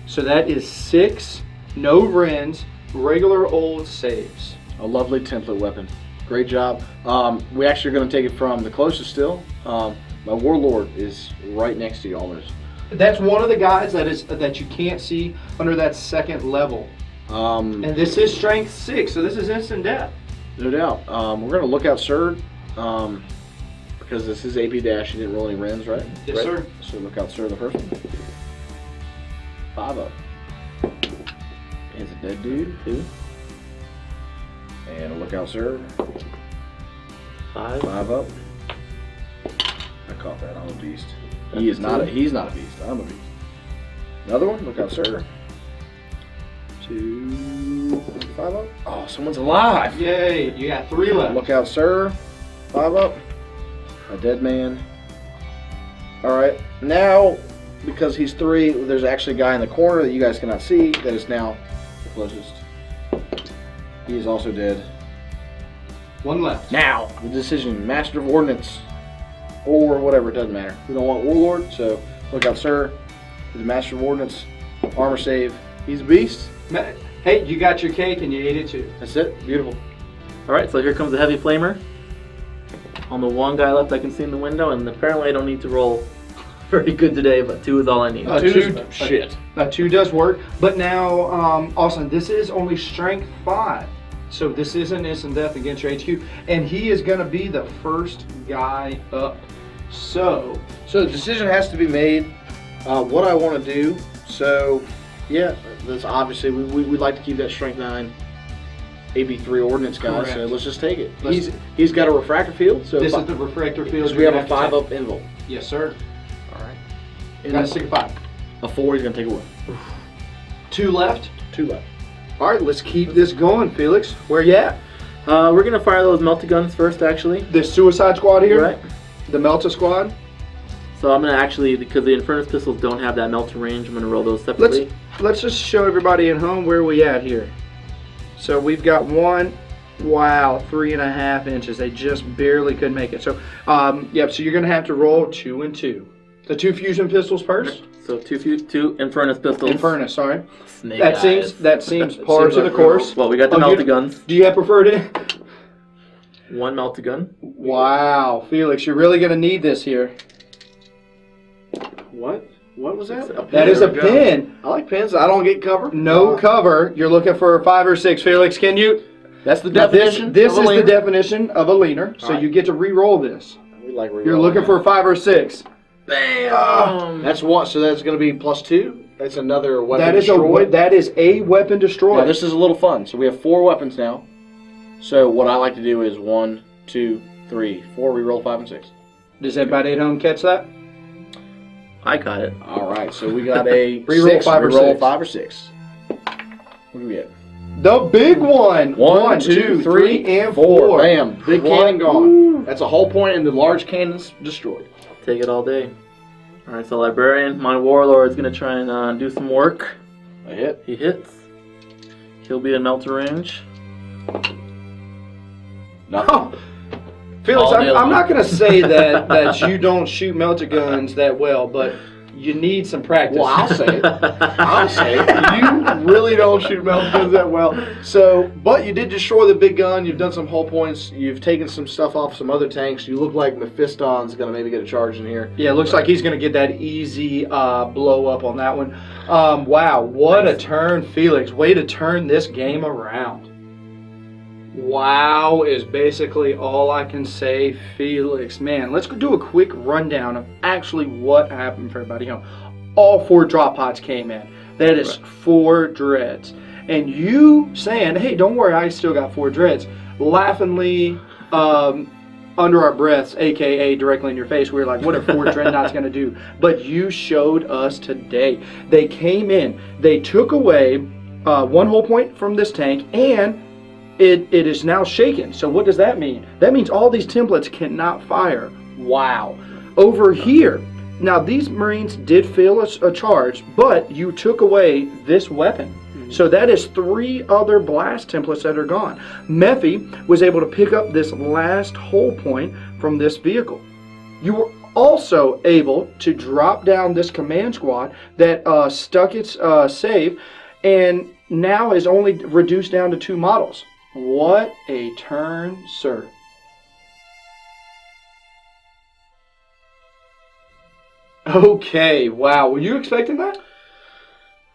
S1: So that is 6, no rends, regular old saves.
S2: A lovely template weapon. Great job. We actually are going to take it from the closest still. My Warlord is right next to you almost.
S1: That's one of the guys that you can't see under that second level. And this is strength 6, so this is instant death.
S2: No doubt. We're going to look out Sir, because this is AP dash. You didn't roll any rends, right?
S1: Yes,
S2: right?
S1: sir.
S2: So look out Sir, the first one. 5 up. Is a dead dude.
S3: 2.
S2: And a look out Sir.
S3: 5.
S2: 5 up. I caught that. I'm a beast. He's not a beast. I'm a beast. Another one. Look out Sir. 2. 5 up. Oh, someone's alive.
S1: Yay, you got 3 left.
S2: Look out Sir. 5 up. A dead man. Alright, now, because he's 3, there's actually a guy in the corner that you guys cannot see that is now the closest. He is also dead.
S1: 1 left.
S2: Now, the decision, Master of Ordnance, or whatever, it doesn't matter. We don't want Warlord, so look out Sir. He's a Master of Ordnance, armor save. He's a beast.
S1: Hey, you got your cake and you ate it too.
S2: That's it, beautiful.
S3: Alright, so here comes the heavy flamer. On the 1 guy left I can see in the window, and apparently I don't need to roll very good today, but 2 is all I need.
S2: 2 shit.
S1: 2 does work, but now, Austin, this is only strength 5. So this isn't instant death against your HQ, and he is going to be the first guy up. So
S2: the decision has to be made. What I want to do. So, yeah, that's obviously we'd like to keep that strength 9, AB3 ordnance guy.
S1: Correct.
S2: So let's just take it. He's got a refractor field. So
S1: this is the refractor field.
S2: So we have a 5 up invul.
S1: Yes, sir.
S2: All right.
S1: Got to stick a 5.
S2: A 4. He's gonna take a 1.
S1: 2 left.
S2: 2 left.
S1: All right, let's keep this going, Felix. Where you at?
S3: We're gonna fire those melty guns first, actually.
S1: This Suicide Squad here?
S3: Right.
S1: The Melta Squad?
S3: So I'm gonna actually, because the Infernus pistols don't have that melter range, I'm gonna roll those separately.
S1: Let's just show everybody at home where we at here. So we've got one, wow, 3.5 inches. They just barely could make it. So, yep, so you're gonna have to roll 2 and 2. The 2 fusion pistols first?
S3: So two Infernus pistols.
S1: Infernus, sorry.
S3: Snake
S1: That
S3: eyes.
S1: seems par to the
S2: like
S1: course.
S3: Well, we got the melty guns.
S1: Do you have preferred?
S3: One melty gun.
S1: Wow, Felix, you're really gonna need this here.
S2: What? What was that?
S1: That is a pin.
S2: I like pins. I don't get cover.
S1: No cover. You're looking for a 5 or 6. Felix, can you?
S2: That's the
S1: Now,
S2: definition.
S1: This
S2: of a
S1: is the
S2: leaner.
S1: definition of a leaner. So
S2: Alright.
S1: you get to re-roll this.
S2: We like
S1: You're looking for a 5 or 6.
S3: Bam!
S2: That's one. So that's going to be +2. That's another weapon
S1: That is
S2: destroyed.
S1: that is a weapon destroyed.
S2: Now this is a little fun. So we have 4 weapons now. So what I like to do is 1, 2, 3, 4. We roll 5 and 6.
S1: Does everybody at home catch that?
S3: I got it.
S2: All right. So we got a
S1: Reroll
S2: 6.
S1: 5 or
S2: Reroll
S1: 6.
S2: 5 or 6. What do we get?
S1: The big one.
S2: 1, 2, 3,
S1: and 4.
S2: Bam! Big cannon gone. That's a whole point, and the large cannon's destroyed.
S3: Take it all day. Alright, so Librarian, my Warlord's gonna try and do some work.
S2: A hit.
S3: He hits. He'll be in melter range.
S2: Nothing.
S1: Oh, Felix,
S3: All day
S1: I'm
S3: long.
S1: not going to say that you don't shoot melter guns that well, but you need some practice.
S2: Well, I'll say it. I'll say it. You really don't shoot melter guns that well. So, but you did destroy the big gun. You've done some hull points. You've taken some stuff off some other tanks. You look like Mephiston's going to maybe get a charge in here.
S1: Yeah, it looks like he's going to get that easy blow up on that one. Wow, what a turn, Felix. Way to turn this game around. Wow is basically all I can say, Felix. Man, let's go do a quick rundown of actually what happened for everybody home. All 4 drop pods came in. That is 4 dreads. And you saying, hey, don't worry, I still got 4 dreads. Laughingly, under our breaths, aka directly in your face, we were like, what are 4 dreadnoughts going to do? But you showed us today. They came in, they took away 1 hull point from this tank, and it is now shaken. So what does that mean? That means all these templates cannot fire. Wow. Over here, now these Marines did fail a charge, but you took away this weapon. So that is 3 other blast templates that are gone. Mephi was able to pick up this last hull point from this vehicle. You were also able to drop down this command squad that stuck its save and now is only reduced down to 2 models. What a turn, sir. Okay, wow. Were you expecting that?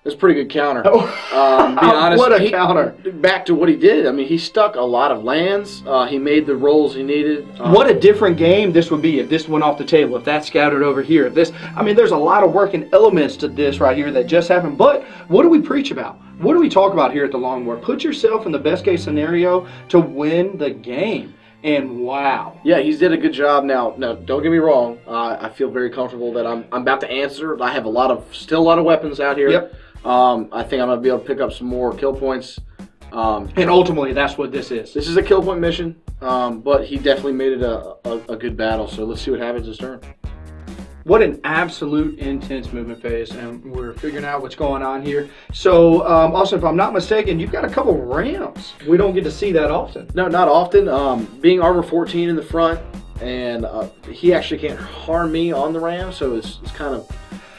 S2: That's a pretty good counter.
S1: Oh.
S2: Be honest,
S1: What a counter.
S2: Back to what he did. I mean, he stuck a lot of lands. He made the rolls he needed.
S1: What a different game this would be if this went off the table, if that scattered over here. If this, I mean, there's a lot of working elements to this right here that just happened. But what do we preach about? What do we talk about here at the Long War? Put yourself in the best case scenario to win the game. And wow.
S2: Yeah, he's did a good job. Now, don't get me wrong. I feel very comfortable that I'm about to answer. I have still a lot of weapons out here.
S1: Yep.
S2: I think I'm going to be able to pick up some more kill points.
S1: And ultimately, that's what this is.
S2: This is a kill point mission, but he definitely made it a good battle. So let's see what happens this turn.
S1: What an absolute intense movement phase, and we're figuring out what's going on here. So, also, if I'm not mistaken, you've got a couple rams. We don't get to see that often.
S2: No, not often. Being armor 14 in the front, and he actually can't harm me on the ram, so it's kind of...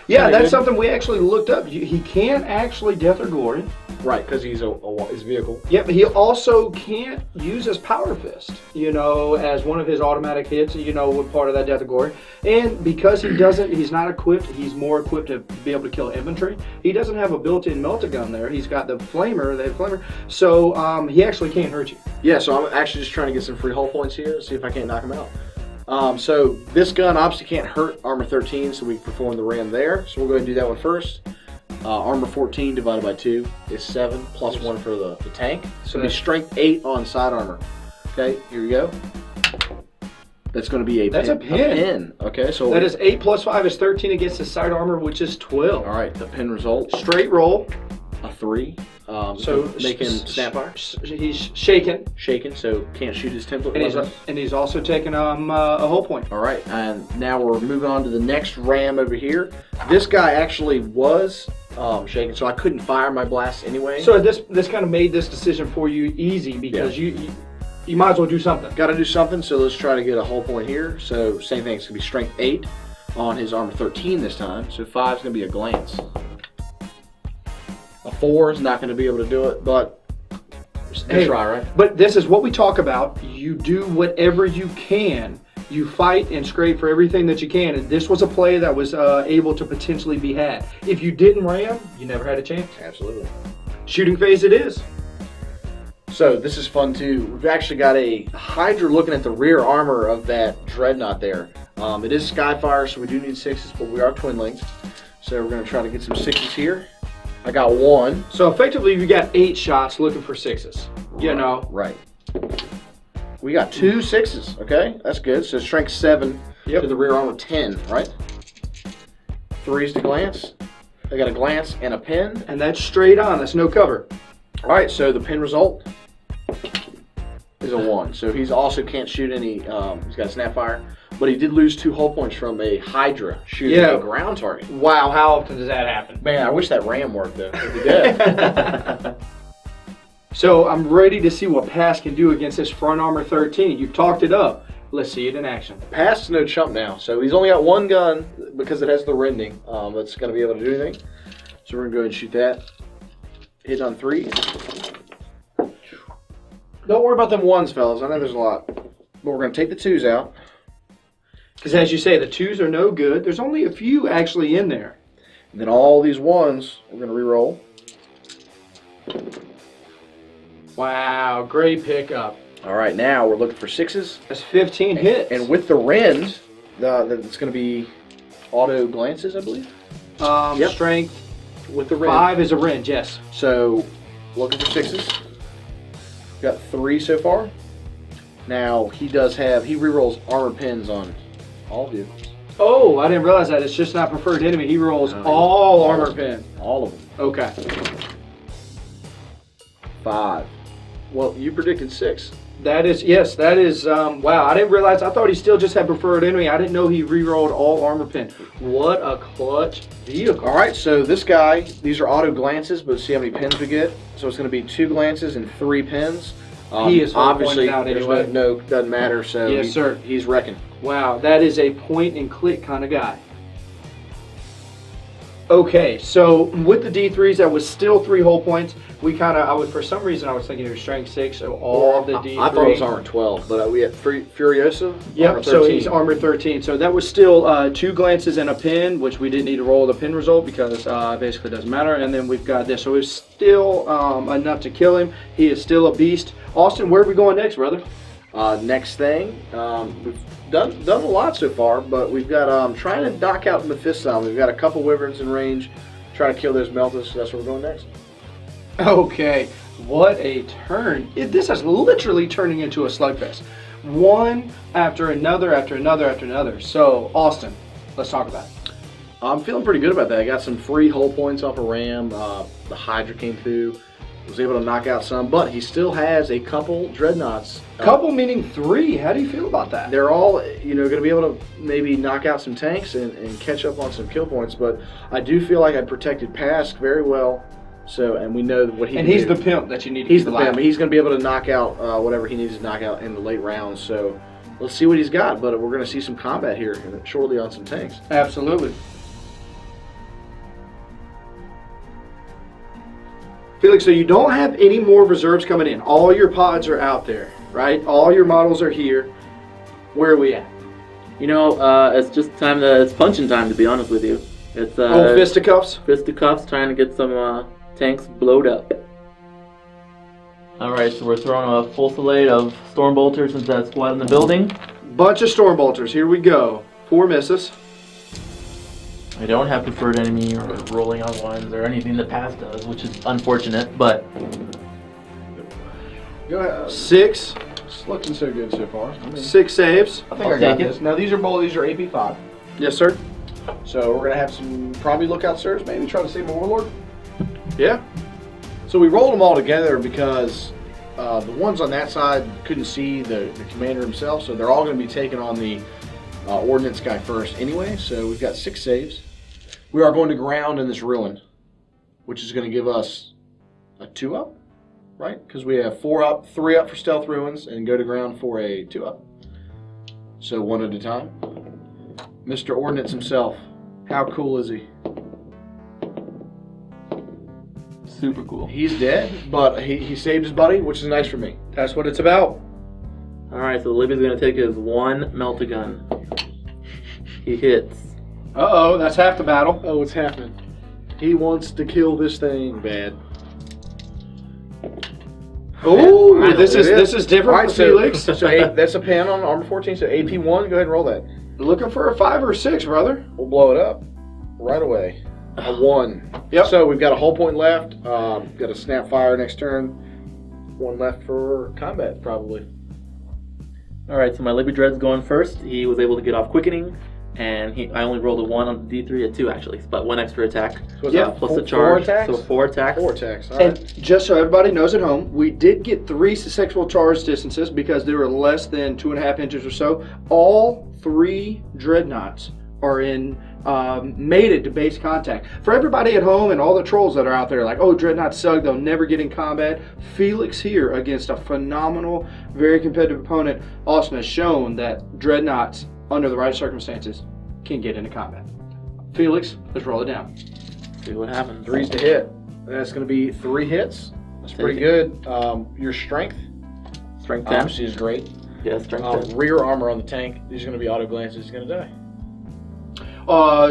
S1: Yeah, that's
S2: good.
S1: something we actually looked up. He can actually Death or Glory.
S2: Right, because he's his vehicle.
S1: Yep, he also can't use his Power Fist, as one of his automatic hits, with part of that Death or Glory. And because he's not equipped, he's more equipped to be able to kill infantry. He doesn't have a built-in melta-gun there. He's got the flamer, so he actually can't hurt you.
S2: Yeah, so I'm actually just trying to get some free hull points here, see if I can't knock him out. So this gun obviously can't hurt armor 13, so we can perform the ram there. So we'll go ahead and do that one first. Armor 14 divided by 2 is 7, plus 1 for the tank. So it'll be strength 8 on side armor. Okay, here we go. That's going to be
S1: That's a pin.
S2: Okay, so
S1: That is 8 plus 5 is 13 against his side armor, which is 12.
S2: all right, the pin result.
S1: Straight roll.
S2: A 3.
S1: So
S2: make him snapfire.
S1: He's shaken,
S2: So can't shoot his template
S1: and
S2: weapons.
S1: he's also taking a whole point.
S2: All right, and now we're moving on to the next ram over here. This guy actually was shaken, so I couldn't fire my blast anyway.
S1: So this kind of made this decision for you easy because you might as well do something.
S2: Got to do something, so let's try to get a whole point here. So same thing, it's going to be strength 8 on his armor 13 this time. So 5 is going to be a glance. A 4 is not going to be able to do it, but
S1: Hey,
S2: try, right?
S1: But this is what we talk about. You do whatever you can. You fight and scrape for everything that you can. And this was a play that was able to potentially be had. If you didn't ram, you never had a chance.
S2: Absolutely.
S1: Shooting phase it is.
S2: So this is fun too. We've actually got a Hydra looking at the rear armor of that Dreadnought there. It is Skyfire, so we do need 6s, but we are twinlings. So we're going to try to get some 6s here. I got 1.
S1: So effectively, you got 8 shots looking for 6s. You know.
S2: Right. We got 2 6s, okay? That's good. So strength 7 to the rear armor 10, right? 3's to glance. I got a glance and a pin.
S1: And that's straight on. That's no cover.
S2: All right, so the pin result is a 1. So he's also can't shoot any, he's got a snapfire. But he did lose 2 hull points from a Hydra shooting a ground target.
S1: Wow, how often does that happen?
S2: Man, I wish that ram worked though. It'd be dead.
S1: So I'm ready to see what Pass can do against this front armor 13. You've talked it up. Let's see it in action.
S2: Pass is no chump now. So he's only got 1 gun because it has the rending. That's going to be able to do anything. So we're going to go ahead and shoot that. Hit on 3. Don't worry about them 1s, fellas. I know there's a lot. But we're going to take the 2s out.
S1: Because as you say, the 2s are no good. There's only a few actually in there.
S2: And then all these 1s, we're going to re-roll.
S1: Wow, great pickup.
S2: All right, now we're looking for 6s.
S1: That's 15 hits.
S2: And with the rend, it's going to be auto glances, I believe.
S1: Strength
S2: With the rend.
S1: 5 is a rend, yes.
S2: So, looking for 6s. Got 3 so far. Now, he re-rolls armor pins on all vehicles.
S1: Oh, I didn't realize that. It's just not preferred enemy. He rolls all armor pin.
S2: All of them.
S1: Okay.
S2: 5. Well, you predicted 6.
S1: That is, wow, I didn't realize, I thought he still just had preferred enemy. I didn't know he re-rolled all armor pin. What a clutch vehicle.
S2: All right, so this guy, these are auto glances, but see how many pins we get? So it's going to be 2 glances and 3 pins.
S1: He is
S2: obviously
S1: out anyway.
S2: No, doesn't matter. So
S1: Yes, sir.
S2: He's wrecking.
S1: Wow, that is a point and click kind of guy. Okay, so with the D3s, that was still 3 whole points. For some reason, I was thinking it was strength 6, so all of the D3.
S2: I thought it was armor 12, but we had Furiosa.
S1: Yep, so he's armor 13. So that was still 2 glances and a pin, which we didn't need to roll the pin result because basically it doesn't matter. And then we've got this. So it's still enough to kill him. He is still a beast. Austin, where are we going next, brother?
S2: Next thing, we've done a lot so far, but we've got trying to knock out Mephiston. We've got a couple wyverns in range, trying to kill those Meltas, so that's where we're going next.
S1: Okay, what a turn. This is literally turning into a slugfest. One after another, after another, after another. So, Austin, let's talk about it.
S2: I'm feeling pretty good about that. I got some free hull points off a ram. The Hydra came through. Was able to knock out some, but he still has a couple dreadnoughts.
S1: Couple meaning 3. How do you feel about that?
S2: They're all, going to be able to maybe knock out some tanks and catch up on some kill points. But I do feel like I protected Pask very well. So, and we know what he can
S1: And he's
S2: do.
S1: the pimp that you need to
S2: He's
S1: keep
S2: the
S1: alive.
S2: pimp. He's going to be able to knock out whatever he needs to knock out in the late rounds. So let's see what he's got. But we're going to see some combat here shortly on some tanks.
S1: Absolutely. Felix, so you don't have any more reserves coming in. All your pods are out there, right? All your models are here. Where are we at?
S3: It's just it's punching time, to be honest with you. It's
S1: Fisticuffs?
S3: Fisticuffs, trying to get some tanks blowed up. Alright, so we're throwing a full slate of Stormbolters into that squad in the building.
S1: Bunch of Stormbolters. Here we go. 4 misses.
S3: I don't have preferred enemy or rolling on ones or anything that Pass does, which is unfortunate, but...
S2: Go ahead.
S1: 6.
S2: It's looking so good so far.
S1: 6 saves.
S2: I think I got this. Now these are AP 5.
S1: Yes, sir.
S2: So we're gonna have some probably lookout sirs, maybe try to save a warlord.
S1: Yeah.
S2: So we rolled them all together because the ones on that side couldn't see the commander himself, so they're all going to be taking on the ordnance guy first anyway. So we've got 6 saves. We are going to ground in this ruin, which is going to give us a 2-up, right? Because we have 4 up, 3 up for stealth ruins, and go to ground for a 2-up. So one at a time. Mr. Ordnance himself, how cool is he?
S3: Super cool.
S2: He's dead, but he saved his buddy, which is nice for me.
S1: That's what it's about.
S3: Alright, so Libby's going to take his 1 melt-a-gun. He hits.
S1: Uh-oh, that's half the battle.
S2: Oh, what's happening? He wants to kill this thing bad.
S1: Oh, this is different
S2: All right,
S1: for Felix.
S2: So that's a pen on armor 14, so AP1, go ahead and roll that.
S1: Looking for a 5 or 6, brother.
S2: We'll blow it up right away. A 1.
S1: Yep.
S2: So we've got a whole point left. Got a snap fire next turn. 1 left for combat, probably.
S3: Alright, so my Libby Dread's going first. He was able to get off quickening, and I only rolled a 1 on the D3, a 2 actually, but 1 extra attack.
S2: So
S1: Yeah,
S3: Plus the
S2: 4
S3: charge.
S2: attacks?
S3: So 4 attacks.
S2: 4 attacks. All right.
S1: And just so everybody knows at home, we did get 3 successful charge distances because they were less than 2.5 inches or so. All 3 dreadnoughts are mated to base contact. For everybody at home and all the trolls that are out there like, oh, dreadnoughts suck, they'll never get in combat. Felix here against a phenomenal, very competitive opponent, Austin, has shown that dreadnoughts, under the right circumstances, can get into combat. Felix, let's roll it down.
S3: See what happens.
S2: 3's to hit. That's going to be 3 hits. That's pretty good. Your strength,
S3: Strength 10.
S2: obviously, is great.
S3: Yeah, strength 10.
S2: Rear armor on the tank. These are going to be auto glances. He's going to die.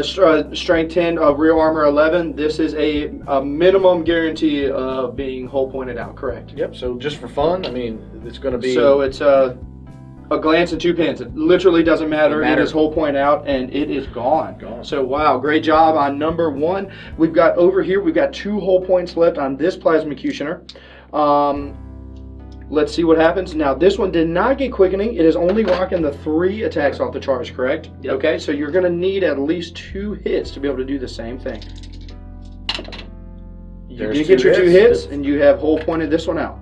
S1: Strength 10, rear armor 11. This is a minimum guarantee of being hull pointed out, correct?
S2: Yep. So just for fun, I mean, it's going to be.
S1: So it's a glance and 2 pins. It literally doesn't matter. It is hull point out, and it is gone. So wow, great job on number 1. We've got over here. We've got 2 hull points left on this plasma cutioner. Let's see what happens. Now, this one did not get quickening. It is only rocking the 3 attacks off the charge, correct?
S3: Yep.
S1: Okay, so you're going to need at least 2 hits to be able to do the same thing. You did get your 2 hits, and you have hull pointed this one out.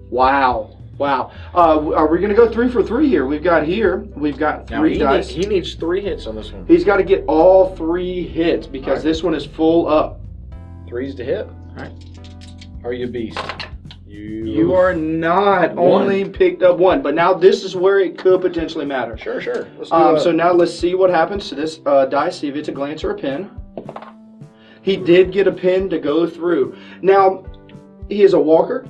S1: Wow. Wow. Are we going to go 3 for 3 here? We've got 3 dice.
S2: He needs 3 hits on this one.
S1: He's got to get all 3 hits because this one is full up.
S2: 3's to hit.
S3: All right.
S2: Are you a beast?
S1: You are not. Only picked up 1, but now this is where it could potentially matter.
S2: Sure. Let's do
S1: so now let's see what happens to this dice, see if it's a glance or a pin. He did get a pin to go through. Now, he is a walker.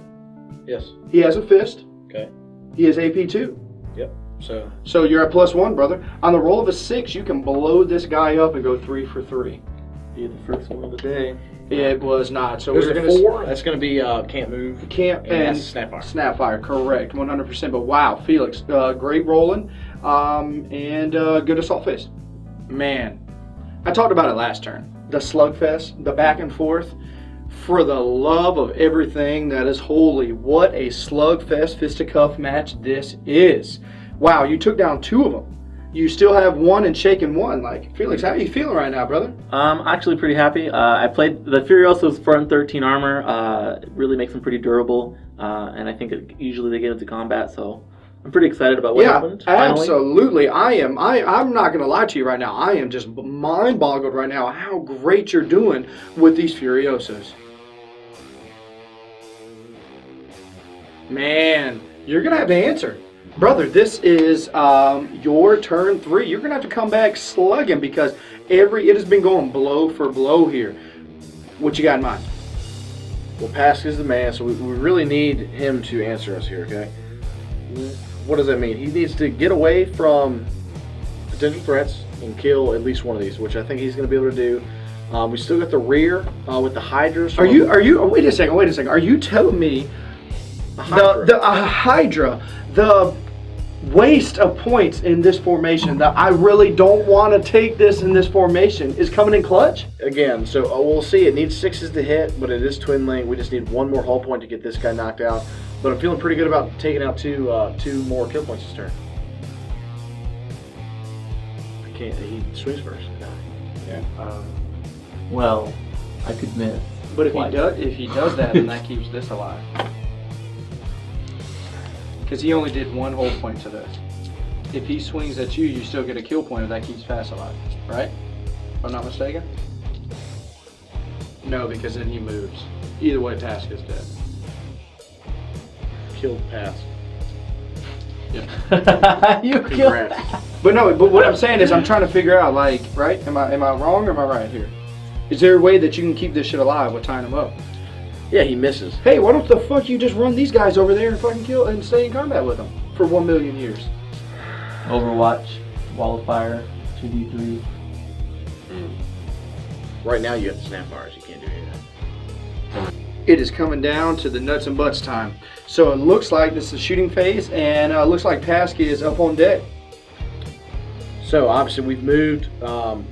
S2: Yes.
S1: He has a fist.
S2: Okay.
S1: He has AP2.
S2: Yep.
S1: So you're at +1, brother. On the roll of a 6, you can blow this guy up and go 3 for 3.
S3: Be the first one of the day.
S1: It was not. So
S2: There's
S1: we're
S2: a
S1: going to
S2: 4. That's going to be can't move.
S1: and
S2: snapfire.
S1: Snapfire, correct, 100%. But wow, Felix, great rolling, and good assault face. Man, I talked about it last turn. The slugfest, the back and forth. For the love of everything that is holy, what a slugfest fisticuff match this is. Wow, you took down 2 of them. You still have 1 and shaking 1. Like, Felix, how are you feeling right now, brother?
S3: Actually pretty happy. I played the Furioso's front 13 armor. It really makes them pretty durable, and I think usually they get into combat, so I'm pretty excited about what happened. Finally.
S1: Absolutely. I'm not going to lie to you right now. I am just mind-boggled right now how great you're doing with these Furiosos. Man, you're going to have to answer. Brother, this is your turn 3. You're going to have to come back slugging because it has been going blow for blow here. What you got in mind?
S2: Well, Pask is the man, so we really need him to answer us here, okay? What does that mean? He needs to get away from potential threats and kill at least one of these, which I think he's going to be able to do. We still got the rear with the Hydras.
S1: Are you? Wait a second. Are you telling me the Hydra, the waste of points in this formation that I really don't want to take this in this formation is coming in clutch?
S2: Again, so we'll see. It needs 6s to hit, but it is twin link. We just need 1 more hull point to get this guy knocked out. But I'm feeling pretty good about taking out two more kill points this turn. I can't. He swings first.
S3: Well, I could miss.
S1: But if he does that, then that keeps this alive. Because he only did 1 whole point to this. If he swings at you, you still get a kill point if that keeps Pass alive, right? If I'm not mistaken? No, because then he moves. Either way, Task is dead.
S2: Killed Pass.
S1: Yeah.
S3: You killed.
S1: But no, but what I'm saying is I'm trying to figure out, like, right? Am I wrong or am I right here? Is there a way that you can keep this shit alive with tying him up?
S2: Yeah, he misses.
S1: Hey, why don't the fuck you just run these guys over there and fucking kill and stay in combat with them for 1 million years?
S3: Overwatch, Wall of Fire, 2d3.
S2: Right now you have the snap bars. You can't do anything.
S1: It is coming down to the nuts and butts time. So it looks like this is shooting phase, and it looks like Pask is up on deck.
S2: So obviously we've moved.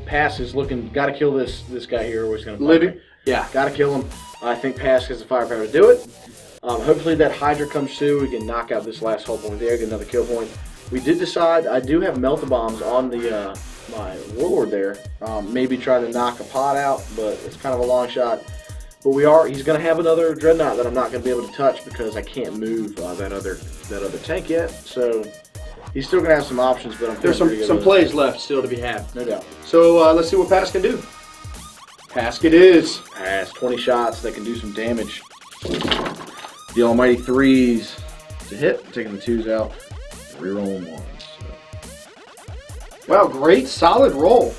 S2: Pass is looking. Got to kill this guy here, or he's going to
S1: Living?
S2: Yeah, got to kill him. I think Pass has the firepower to do it. Hopefully that Hydra comes through. We can knock out this last whole point there, get another kill point. We did decide. I do have Melt-A-Bombs on the my Warlord there. Maybe try to knock a pod out, but it's kind of a long shot. But he's going to have another Dreadnought that I'm not going to be able to touch because I can't move that other tank yet. So he's still going to have some options, but I'm
S1: There's some plays left still to be had.
S2: No doubt.
S1: So let's see what Pask can do. Pask it is.
S2: Pass 20 shots that can do some damage. The almighty 3s to hit, taking the 2s out, rerolling 1s.
S1: Wow, great solid roll.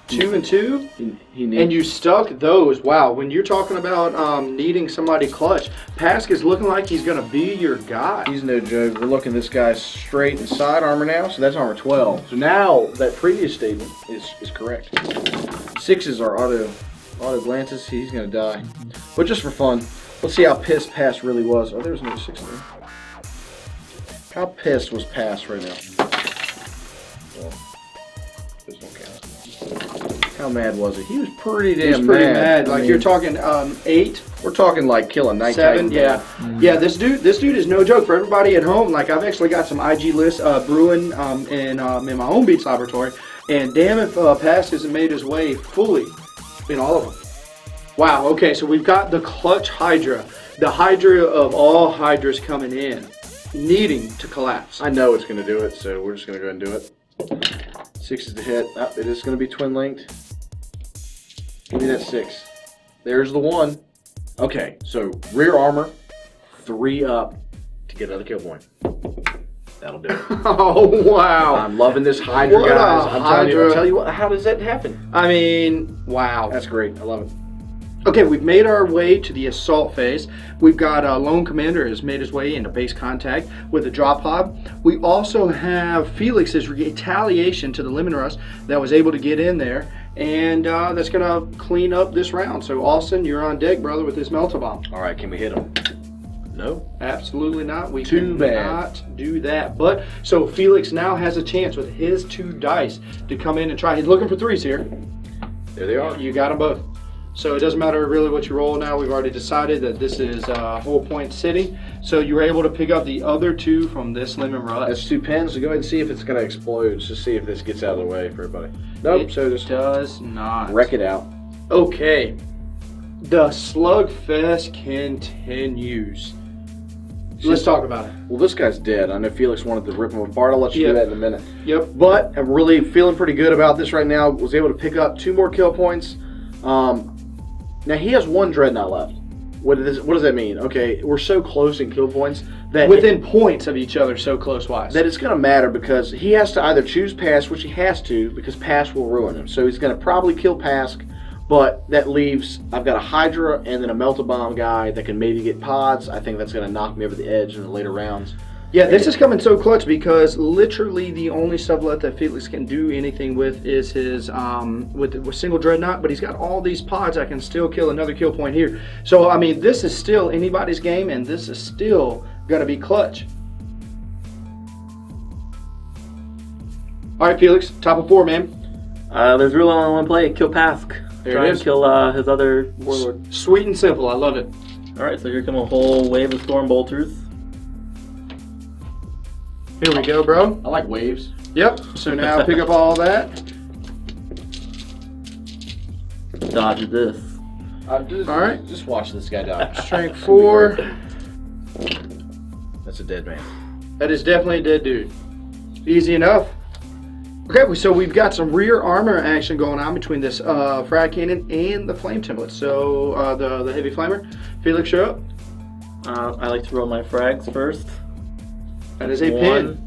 S1: 2 and 2, and you stuck those. Wow, when you're talking about needing somebody clutch, Pask is looking like he's going to be your guy.
S2: He's no joke. We're looking at this guy's straight and side armor now, so that's armor 12. So now that previous statement is correct. 6s are auto glances. He's going to die. But just for fun, let's see how pissed Pass really was. Oh, there's no 6 there. How pissed was Pass right now? Well, this don't count. How mad was it? He was pretty damn mad.
S1: He was pretty mad. Like, you're talking 8.
S2: We're talking like killing Night
S1: 7.
S2: Titan.
S1: Yeah. Yeah, this dude is no joke. For everybody at home, like, I've actually got some IG lists brewing in my own Beats laboratory. And damn if Pask hasn't made his way fully in all of them. Wow, okay, so we've got the clutch Hydra. The Hydra of all Hydras coming in, needing to collapse.
S2: I know it's going to do it, so we're just going to go ahead and do it. 6 is the hit. Oh, it is going to be twin linked. Give me that 6. There's the 1. Okay, so rear armor, 3 up to get another kill point. That'll do it.
S1: Oh, wow.
S2: I'm loving this Hydra,
S1: What
S2: guys.
S1: a
S2: I'm
S1: Hydra.
S2: tell you what, how does that happen?
S1: I mean, wow.
S2: That's great. I love it.
S1: Okay, we've made our way to the assault phase. We've got Lone Commander has made his way into base contact with the drop pod. We also have Felix's retaliation to the Lemon Rust that was able to get in there, and that's going to clean up this round. So, Austin, you're on deck, brother, with this Melt-A-Bomb.
S2: All right, can we hit him? No.
S1: Absolutely not. We
S2: Too
S1: cannot do that. But, so Felix now has a chance with his 2 dice to come in and try. He's looking for 3s here.
S2: There they are.
S1: You got them both. So it doesn't matter really what you roll now. We've already decided that this is whole point city. So you were able to pick up the other 2 from this Lemon Rust.
S2: That's 2 pins, so go ahead and see if it's going to explode. Just see if this gets out of the way for everybody. Nope, so just
S1: does not.
S2: wreck it out.
S1: Okay. The slugfest continues. Let's talk about it.
S2: Well, this guy's dead. I know Felix wanted to rip him apart. I'll let you do that in a minute.
S1: Yep.
S2: But I'm really feeling pretty good about this right now. Was able to pick up 2 more kill points. Now he has 1 Dreadnought left. What does that mean? Okay, we're so close in kill points that
S1: within points of each other, so close-wise.
S2: That it's going to matter because he has to either choose Pass, which he has to, because Pass will ruin him. So he's going to probably kill Pask, but that leaves, I've got a Hydra and then a Melt-A-Bomb guy that can maybe get pods. I think that's going to knock me over the edge in the later rounds.
S1: Yeah, this is coming so clutch because literally the only sublet that Felix can do anything with is his with single Dreadnought, but he's got all these pods that can still kill another kill point here. So, I mean, this is still anybody's game, and this is still going to be clutch. All right, Felix, top of 4, man.
S3: There's really only one play, kill Pask.
S1: There
S3: Try
S1: it
S3: and
S1: is.
S3: kill his other Warlord.
S1: Sweet and simple, I love it.
S3: Alright, so here come a whole wave of Storm Bolters.
S1: Here we go, bro.
S2: I like waves.
S1: Yep, so now pick up all that.
S3: Dodge this.
S1: All right.
S2: Just watch this guy die.
S1: Strength 4.
S2: That's a dead man.
S1: That is definitely a dead dude. Easy enough. Okay, so we've got some rear armor action going on between this frag cannon and the flame template. So the heavy flamer. Felix, you're up.
S3: I like to roll my frags first.
S1: That is a pin.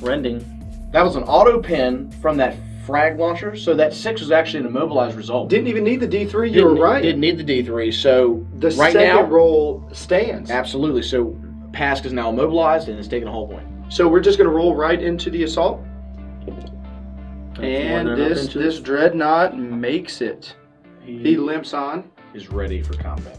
S3: Rending.
S2: That was an auto pin from that frag launcher, so that 6 was actually an immobilized result.
S1: Didn't even need the D3. You were right.
S2: Didn't need the D3, so
S1: The
S2: right
S1: second
S2: now,
S1: roll stands.
S2: absolutely. So Pask is now immobilized and is taking a whole point.
S1: So we're just going to roll right into the assault. And
S3: more than enough
S1: this
S3: inches.
S1: dreadnought makes it. He limps on.
S2: Is ready for combat.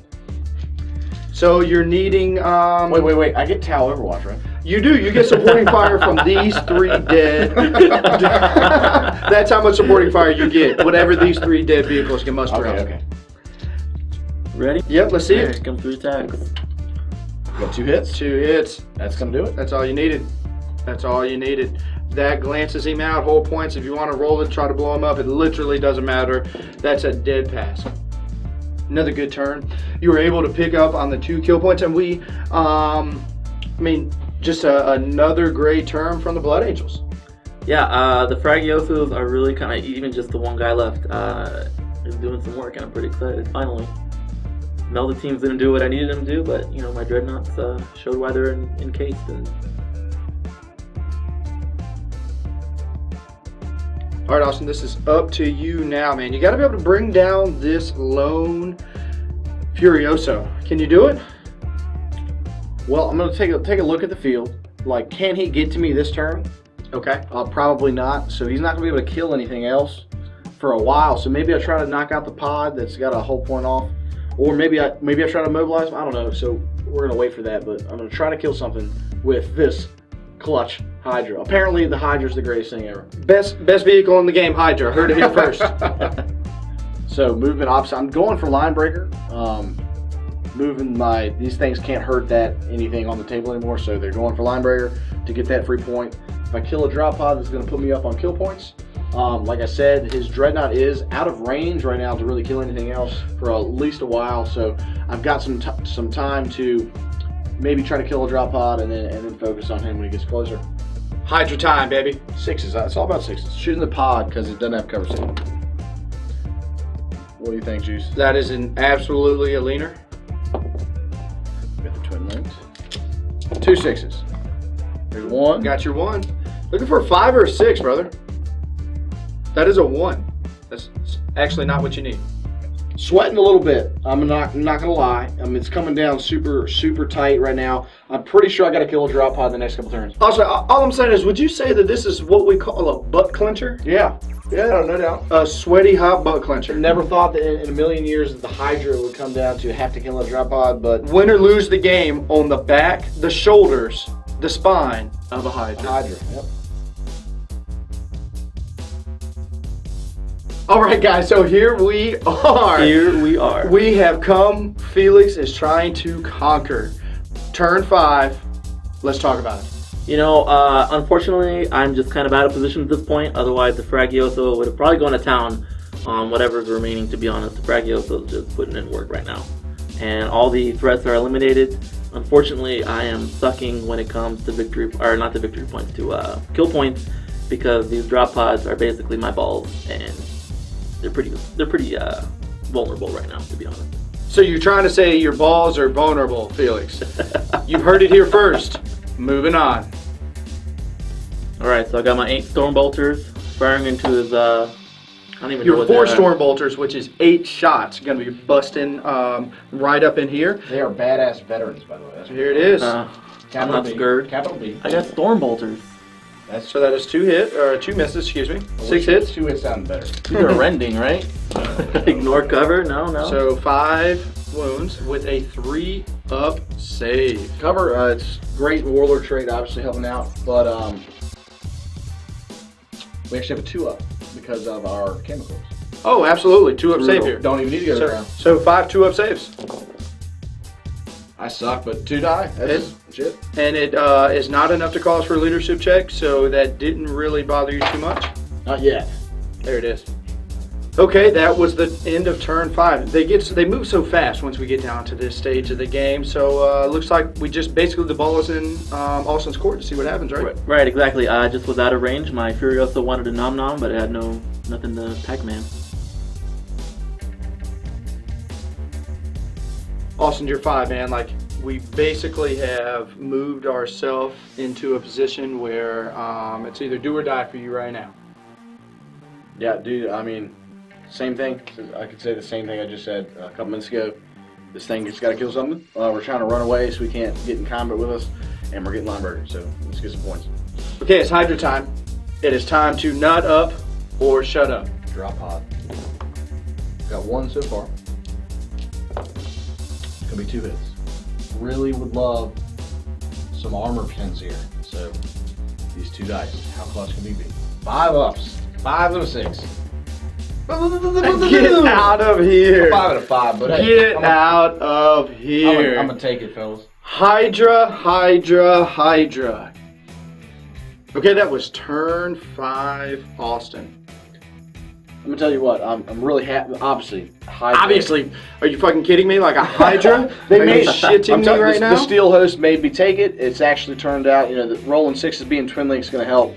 S1: So you're needing.
S2: Wait. I get Tau Overwatch, right?
S1: You do. You get supporting fire from these 3 dead. That's how much supporting fire you get. Whatever these 3 dead vehicles can muster out.
S2: Okay.
S3: Ready?
S1: Yep. Let's see
S3: Here
S1: it.
S3: come 3 attacks.
S2: You got 2 hits.
S1: 2 hits.
S2: That's gonna do it.
S1: That's all you needed. That's all you needed. That glances him out. Whole points. If you want to roll it, try to blow him up. It literally doesn't matter. That's a dead pass. Another good turn. You were able to pick up on the 2 kill points, and we, just another great turn from the Blood Angels.
S3: Yeah, the Fragiosos are really kind of even just the one guy left. Is doing some work, and I'm pretty excited. Finally, Melda teams didn't do what I needed them to do, but my dreadnoughts showed why they're encased. And
S1: All right, Austin, this is up to you now, man. You got to be able to bring down this lone Furioso. Can you do it?
S2: Well, I'm gonna take a look at the field. Like, can he get to me this turn?
S1: Okay.
S2: Probably not. So he's not gonna be able to kill anything else for a while. So maybe I try to knock out the pod that's got a whole point off, or maybe I try to mobilize him. I don't know. So we're gonna wait for that. But I'm gonna try to kill something with this clutch Hydra. Apparently, the Hydra's the greatest thing ever.
S1: Best vehicle in the game, Hydra. Heard it here first.
S2: So movement opposite. I'm going for line breaker. Moving these things can't hurt anything on the table anymore, so they're going for line breaker to get that free point. If I kill a drop pod, that's going to put me up on kill points. Like I said, his dreadnought is out of range right now to really kill anything else for at least a while. So I've got some time to maybe try to kill a drop pod and then focus on him when he gets closer.
S1: Hydra time, baby.
S2: 6s. It's all about 6s. Shooting the pod because it doesn't have cover save. What do you think, Juice?
S1: That is absolutely a leaner.
S2: Got the twin links. 2 6s. There's 1.
S1: Got your 1. Looking for a 5 or a 6, brother. That is a 1. That's actually not what you need.
S2: Sweating a little bit. I'm not gonna lie. It's coming down super tight right now. I'm pretty sure I got to kill a drop pod in the next couple turns.
S1: Also, all I'm saying is, would you say that this is what we call a butt clencher?
S2: Yeah, no doubt.
S1: A sweaty hot butt clencher.
S2: Never thought that in a million years that the Hydra would come down to have to kill a drop pod, but
S1: Win or lose the game on the back, the shoulders, the spine of a Hydra.
S2: Yep.
S1: All right, guys, so here we are.
S3: here we are.
S1: We have come. Felix is trying to conquer. Turn 5. Let's talk about it.
S3: Unfortunately, I'm just kind of out of position at this point. Otherwise, the Fragioso would have probably gone to town on whatever's remaining, to be honest. The Fragioso is just putting in work right now. And all the threats are eliminated. Unfortunately, I am sucking when it comes to not to victory points, to kill points, because these drop pods are basically my balls, and they're pretty vulnerable right now, to be honest.
S1: So you're trying to say your balls are vulnerable, Felix. You've heard it here first. Moving on.
S3: Alright, so I got my 8 storm bolters firing into his I don't even know
S1: Your
S3: what
S1: 4
S3: they're-
S1: storm bolters, which is 8 shots, going to be busting right up in here.
S2: They are badass veterans, by the way.
S1: Here it is.
S3: I'm not scared.
S2: Capital B.
S3: I got storm bolters.
S1: So that is 2 misses, excuse me. 6 hits.
S2: 2 hits sound better.
S3: These are rending, right? Ignore cover? No.
S1: So 5 wounds with a 3 up save.
S2: Cover, it's great warlord trait, obviously helping out, but we actually have a 2 up because of our chemicals.
S1: Oh, absolutely. 2 up save here.
S2: Don't even need to go to the ground.
S1: So 5 2 up saves.
S2: I suck, but 2 die. That's shit.
S1: And it is not enough to cause for a leadership check, so that didn't really bother you too much.
S2: Not yet.
S1: There it is. Okay, that was the end of turn 5. They move so fast once we get down to this stage of the game. So looks like we just basically the ball is in Austin's court to see what happens, right?
S3: Right, exactly. I just was out of range. My Furiosa wanted a nom nom, but it had nothing to Pac-Man.
S1: Austin, you're 5, man. Like, we basically have moved ourselves into a position where it's either do or die for you right now.
S2: Yeah, dude, I mean, same thing. I could say the same thing I just said a couple minutes ago. This thing just got to kill something. We're trying to run away so we can't get in combat with us, and we're getting lineburgers, so let's get some points.
S1: Okay, it's Hydra time. It is time to nut up or shut up.
S2: Drop pod. Got 1 so far. Gonna be 2 hits. Really would love some armor pins here. So these 2 dice, how close can we be? 5 ups. 5 and a 6.
S1: Get out of here.
S2: 5 and a 5, but hey,
S1: Get out of here.
S2: I'm gonna take it, fellas.
S1: Hydra, Hydra, Hydra. Okay, that was turn 5, Austin.
S2: I'm gonna tell you what, I'm really happy. Obviously, Hydra.
S1: Obviously, are you fucking kidding me? Like a Hydra? They made shitting me right now.
S2: The Steel Host made me take it. It's actually turned out, the rolling 6s being Twin Link's gonna help.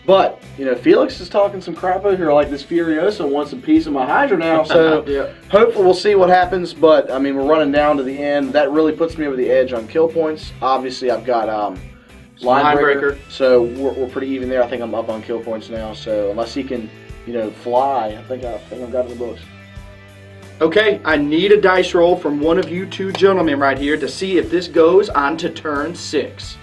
S2: But, Felix is talking some crap over here like this Furiosa wants a piece of my Hydra now. So,
S1: Yeah.
S2: Hopefully we'll see what happens. But, I mean, we're running down to the end. That really puts me over the edge on kill points. Obviously, I've got Linebreaker. So, we're pretty even there. I think I'm up on kill points now. So, unless he can, fly, I think I've got it in the books.
S1: Okay, I need a dice roll from one of you 2 gentlemen right here to see if this goes on to turn 6.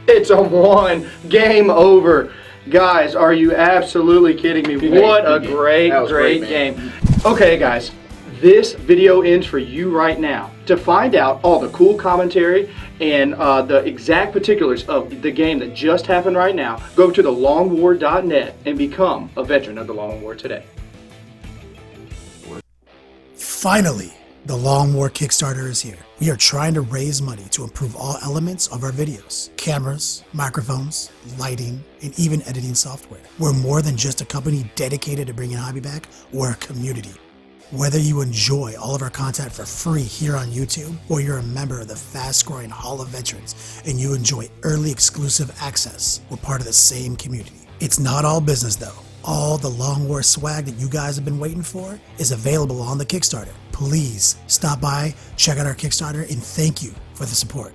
S1: It's a 1. Game over. Guys, are you absolutely kidding me? What a great game. Okay, guys, this video ends for you right now. To find out all the cool commentary and the exact particulars of the game that just happened right now, go to thelongwar.net and become a veteran of the Long War today.
S4: Finally, the Long War Kickstarter is here. We are trying to raise money to improve all elements of our videos. Cameras, microphones, lighting, and even editing software. We're more than just a company dedicated to bringing hobby back, we're a community. Whether you enjoy all of our content for free here on YouTube, or you're a member of the fast-growing Hall of Veterans and you enjoy early exclusive access, we're part of the same community. It's not all business though. All the Long War swag that you guys have been waiting for is available on the Kickstarter. Please stop by, check out our Kickstarter, and thank you for the support.